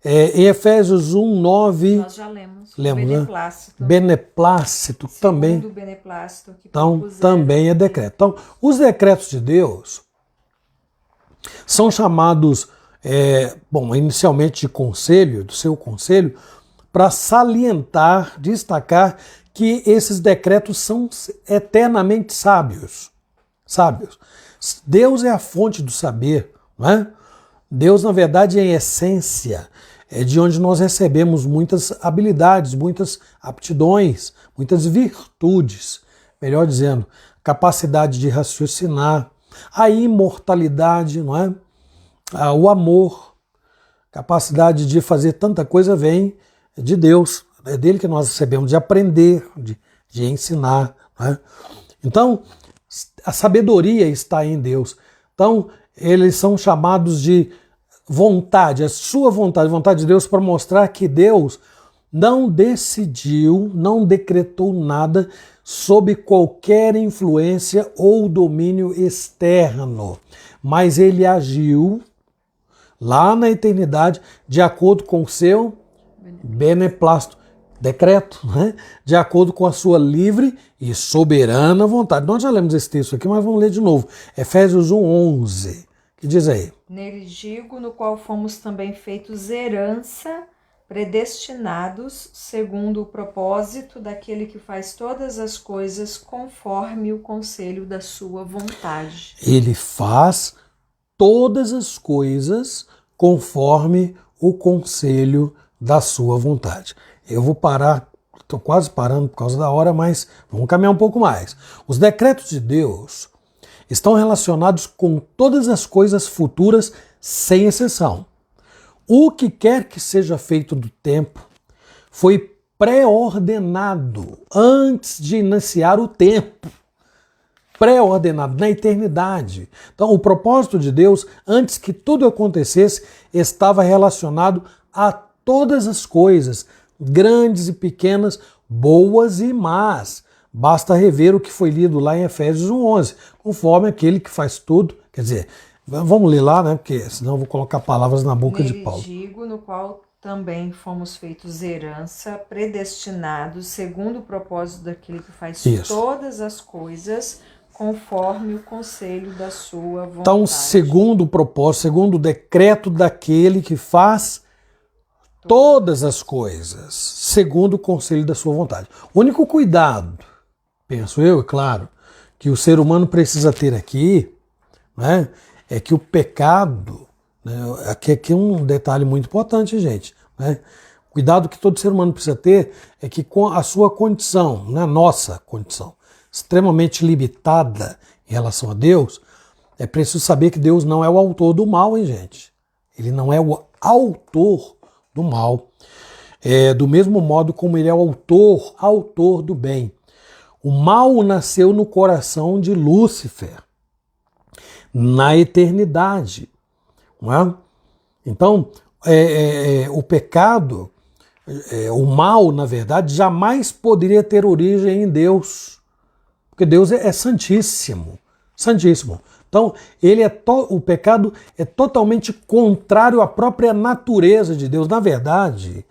Em Efésios 1:9. Nós já lemos. Lemos, Beneplácito. né? Beneplácito também. Segundo o beneplácito que Então, propusera. também é decreto. Então, os decretos de Deus são chamados, inicialmente de conselho, do seu conselho, para salientar, destacar que esses decretos são eternamente sábios. Deus é a fonte do saber, não é? Deus, na verdade, é a essência, é de onde nós recebemos muitas habilidades, muitas aptidões, muitas virtudes, melhor dizendo, capacidade de raciocinar, a imortalidade, não é? O amor, capacidade de fazer tanta coisa vem de Deus, é dele que nós recebemos, de aprender, de ensinar, não é? Então, a sabedoria está em Deus. Então, eles são chamados de vontade, a sua vontade, a vontade de Deus, para mostrar que Deus não decidiu, não decretou nada sob qualquer influência ou domínio externo, mas ele agiu lá na eternidade de acordo com o seu beneplácito, decreto, né? De acordo com a sua livre e soberana vontade. Nós já lemos esse texto aqui, mas vamos ler de novo. Efésios 1:11, que diz aí? Nele digo, no qual fomos também feitos herança, predestinados, segundo o propósito daquele que faz todas as coisas conforme o conselho da sua vontade. Ele faz todas as coisas conforme o conselho da sua vontade. Eu vou parar, estou quase parando por causa da hora, mas vamos caminhar um pouco mais. Os decretos de Deus estão relacionados com todas as coisas futuras, sem exceção. O que quer que seja feito do tempo foi pré-ordenado antes de iniciar o tempo. Pré-ordenado na eternidade. Então, o propósito de Deus, antes que tudo acontecesse, estava relacionado a todas as coisas, grandes e pequenas, boas e más. Basta rever o que foi lido lá em Efésios 1:11, conforme aquele que faz tudo. Quer dizer, vamos ler lá, né? Porque senão eu vou colocar palavras na boca de Paulo. Digo, no qual também fomos feitos herança, predestinados, segundo o propósito daquele que faz todas as coisas, conforme o conselho da sua vontade. Então, segundo o propósito, segundo o decreto daquele que faz todas as coisas, segundo o conselho da sua vontade. O único cuidado, penso eu, é claro, que o ser humano precisa ter aqui, né, é que o pecado, né, aqui é um detalhe muito importante, gente, né, cuidado que todo ser humano precisa ter é que com a sua condição, né, nossa condição, extremamente limitada em relação a Deus, é preciso saber que Deus não é o autor do mal, hein, gente? Ele não é o autor do mal. Do mesmo modo como ele é o autor do bem. O mal nasceu no coração de Lúcifer, na eternidade. Não é? Então, o pecado, o mal, na verdade, jamais poderia ter origem em Deus. Porque Deus é santíssimo. Santíssimo. Então, o pecado é totalmente contrário à própria natureza de Deus. Na verdade,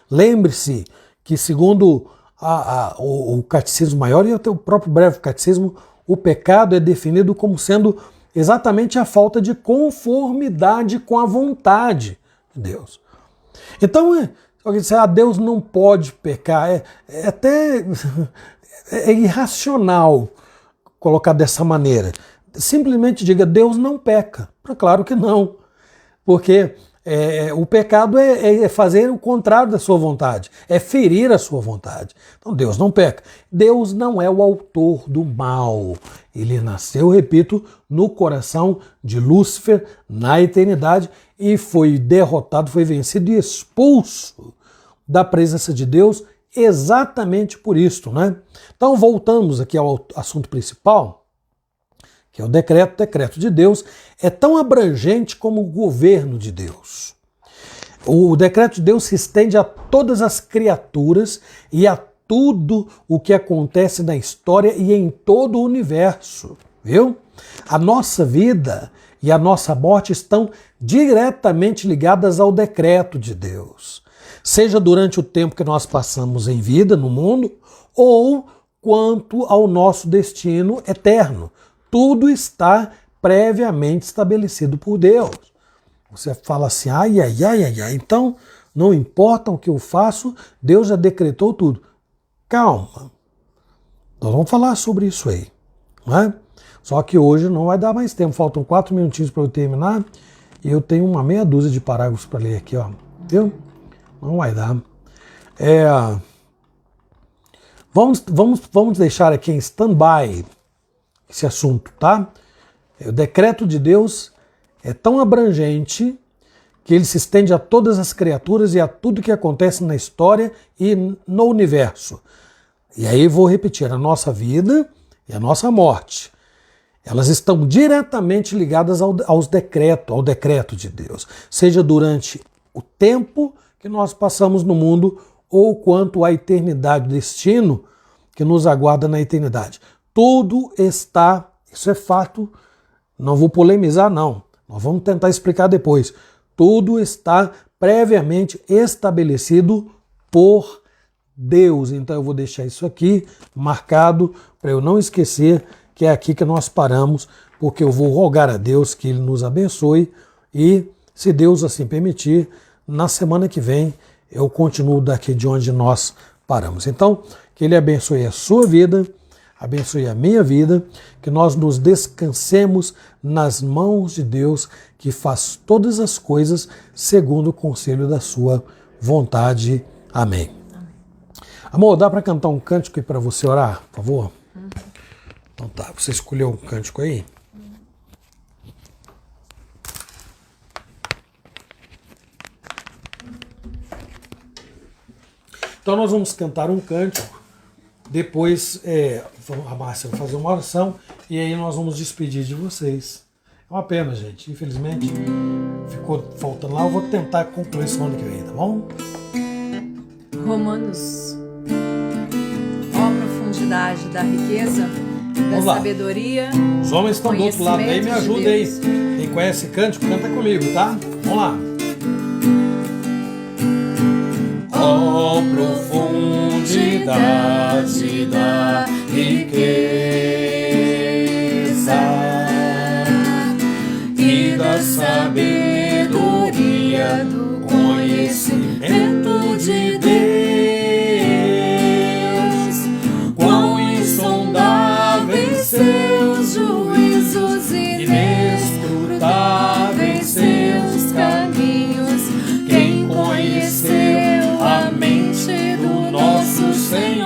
lembre-se que segundo o Catecismo Maior e até o próprio Breve Catecismo, o pecado é definido como sendo exatamente a falta de conformidade com a vontade de Deus. Então, alguém diz, Deus não pode pecar, é até irracional colocar dessa maneira. Simplesmente diga, Deus não peca. Claro que não, porque o pecado é fazer o contrário da sua vontade, é ferir a sua vontade. Então Deus não peca. Deus não é o autor do mal. Ele nasceu, repito, no coração de Lúcifer, na eternidade, e foi derrotado, foi vencido e expulso da presença de Deus exatamente por isto, né? Então voltamos aqui ao assunto principal, que é o decreto. O decreto de Deus é tão abrangente como o governo de Deus. O decreto de Deus se estende a todas as criaturas e a tudo o que acontece na história e em todo o universo, viu? A nossa vida e a nossa morte estão diretamente ligadas ao decreto de Deus, seja durante o tempo que nós passamos em vida no mundo ou quanto ao nosso destino eterno. Tudo está previamente estabelecido por Deus. Você fala assim, então não importa o que eu faço, Deus já decretou tudo. Calma, nós vamos falar sobre isso aí, não é? Só que hoje não vai dar mais tempo, faltam 4 minutinhos para eu terminar e eu tenho uma meia dúzia de parágrafos para ler aqui, ó, viu? Não vai dar. Vamos deixar aqui em stand-by esse assunto, tá? O decreto de Deus é tão abrangente que ele se estende a todas as criaturas e a tudo que acontece na história e no universo. E aí vou repetir, a nossa vida e a nossa morte, elas estão diretamente ligadas ao decreto de Deus, seja durante o tempo que nós passamos no mundo ou quanto à eternidade, o destino que nos aguarda na eternidade. Tudo está, isso é fato, não vou polemizar não, nós vamos tentar explicar depois. Tudo está previamente estabelecido por Deus. Então eu vou deixar isso aqui marcado para eu não esquecer que é aqui que nós paramos, porque eu vou rogar a Deus que Ele nos abençoe e, se Deus assim permitir, na semana que vem eu continuo daqui de onde nós paramos. Então, que Ele abençoe a sua vida, abençoe a minha vida, que nós nos descansemos nas mãos de Deus, que faz todas as coisas segundo o conselho da sua vontade. Amém. Amor, dá para cantar um cântico aí para você orar, por favor? Então tá, você escolheu um cântico aí? Então nós vamos cantar um cântico, depois a Márcia vai fazer uma oração e aí nós vamos despedir de vocês. É uma pena, gente, infelizmente ficou faltando lá, eu vou tentar concluir semana que vem, tá bom? Romanos, ó profundidade da riqueza, da sabedoria. Os homens estão do outro lado aí, me ajuda aí. Quem conhece cântico, canta comigo, tá? Vamos lá. Ó profundidade da riqueza e da sabedoria, do conhecimento de Deus, quão insondáveis seus juízos, inescrutáveis seus caminhos. Quem conheceu a mente do nosso Senhor?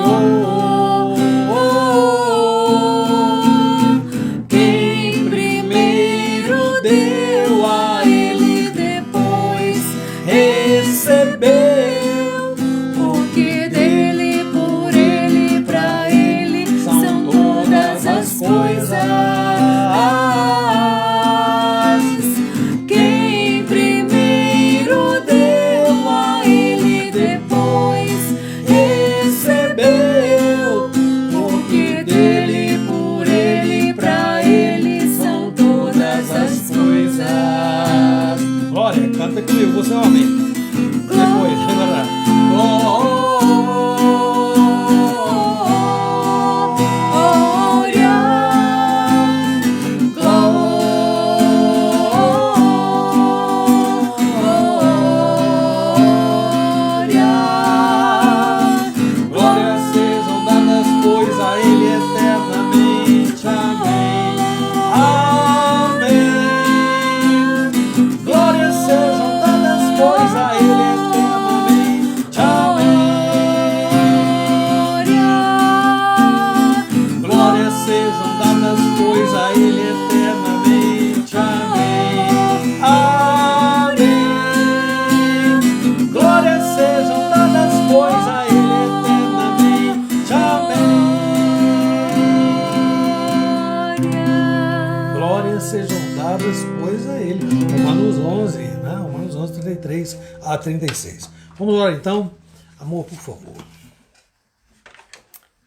Quem primeiro deu a Ele, depois recebeu, porque dele, por Ele, pra Ele são todas as coisas. Quem primeiro deu a Ele, depois recebeu, porque dele, por Ele, pra Ele são todas comigo, você é homem. Depois, agora. Sejam dadas, pois, a Ele. Romanos 11, né? Romanos 11, 33 a 36. Vamos lá, então. Amor, por favor.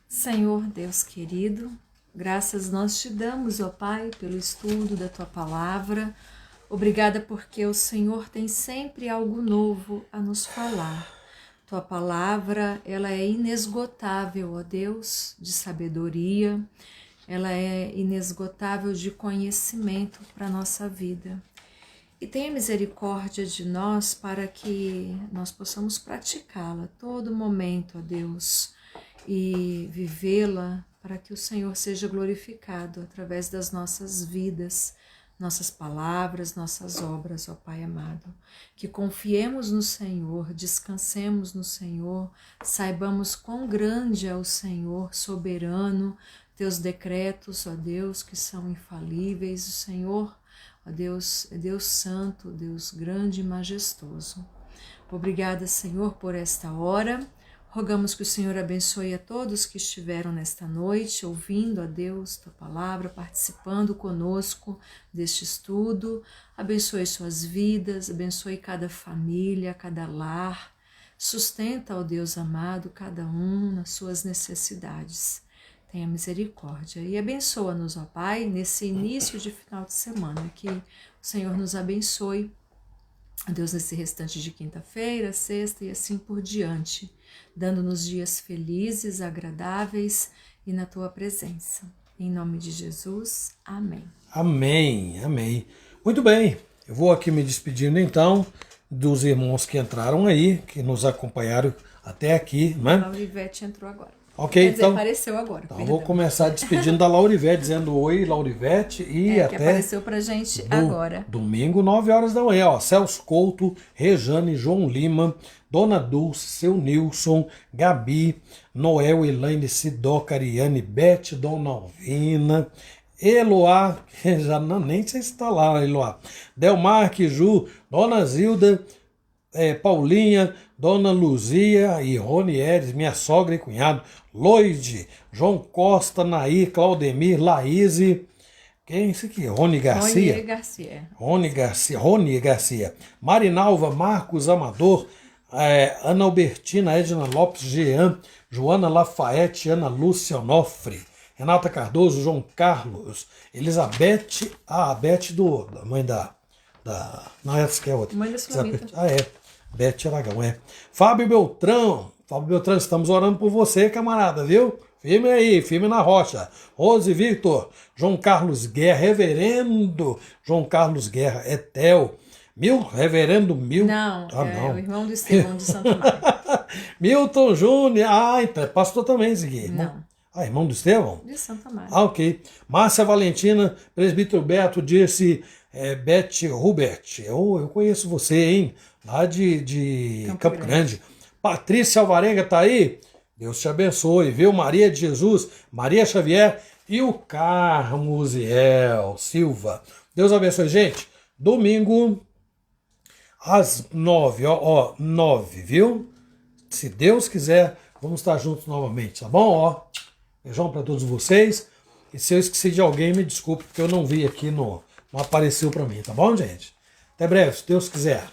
Senhor Deus querido, graças nós te damos, ó Pai, pelo estudo da Tua Palavra. Obrigada porque o Senhor tem sempre algo novo a nos falar. Tua Palavra, ela é inesgotável, ó Deus, de sabedoria. Ela é inesgotável de conhecimento para a nossa vida. E tenha misericórdia de nós para que nós possamos praticá-la todo momento, ó Deus, e vivê-la para que o Senhor seja glorificado através das nossas vidas, nossas palavras, nossas obras, ó Pai amado. Que confiemos no Senhor, descansemos no Senhor, saibamos quão grande é o Senhor, soberano, Teus decretos, ó Deus, que são infalíveis. O Senhor, ó Deus, é Deus santo, Deus grande e majestoso. Obrigada, Senhor, por esta hora. Rogamos que o Senhor abençoe a todos que estiveram nesta noite, ouvindo, ó Deus, Tua Palavra, participando conosco deste estudo. Abençoe suas vidas, abençoe cada família, cada lar. Sustenta, ó Deus amado, cada um nas suas necessidades. Tenha misericórdia e abençoa-nos, ó Pai, nesse início de final de semana, que o Senhor nos abençoe, ó Deus, nesse restante de quinta-feira, sexta e assim por diante, dando-nos dias felizes, agradáveis e na Tua presença. Em nome de Jesus, amém. Amém, amém. Muito bem, eu vou aqui me despedindo então dos irmãos que entraram aí, que nos acompanharam até aqui, né? A Laurivete entrou agora. Ok, Quer dizer, então apareceu agora. Então, vou começar despedindo da Laurivete, dizendo oi, Laurivete, e que até apareceu pra gente agora. Domingo, 9 horas da manhã, ó. Celso Couto, Rejane, João Lima, Dona Dulce, Seu Nilson, Gabi, Noel, Elaine, Sidó, Cariane, Beth, Dona Alvina, Eloá, que já não, nem sei se está lá, Eloá, Delmar, Ju, Dona Zilda, Paulinha, Dona Luzia e Rony Eres, minha sogra e cunhado, Loide, João Costa, Nair, Claudemir, Laíse, quem é esse aqui? Rony Garcia. Rony Garcia. Marinalva, Marcos Amador, Ana Albertina, Edna Lopes, Jean, Joana Lafayette, Ana Lúcia Onofre, Renata Cardoso, João Carlos, Elizabeth, a Beth da mãe da não, essa que é outra. Mãe da Sulamita. Beth Aragão, Fábio Beltrão, estamos orando por você, camarada, viu? Firme aí, firme na rocha. Rose Victor, João Carlos Guerra, reverendo João Carlos Guerra, Etel, reverendo Mil. Não, não. O irmão do Estevão de Santo Amaro. Milton Júnior, então é pastor também, esse aqui. Não. Irmão do Estevão? De Santo Amaro. Ok. Márcia Valentina, presbítero Beto, disse Beth Hubert. Eu conheço você, hein? Lá de Campo Grande. Patrícia Alvarenga tá aí? Deus te abençoe, viu? Maria de Jesus, Maria Xavier e o Carmuziel Silva. Deus abençoe, gente. Domingo, às 9, 9, viu? Se Deus quiser, vamos estar juntos novamente, tá bom? Beijão para todos vocês. E se eu esqueci de alguém, me desculpe, porque eu não vi aqui, não apareceu para mim, tá bom, gente? Até breve, se Deus quiser.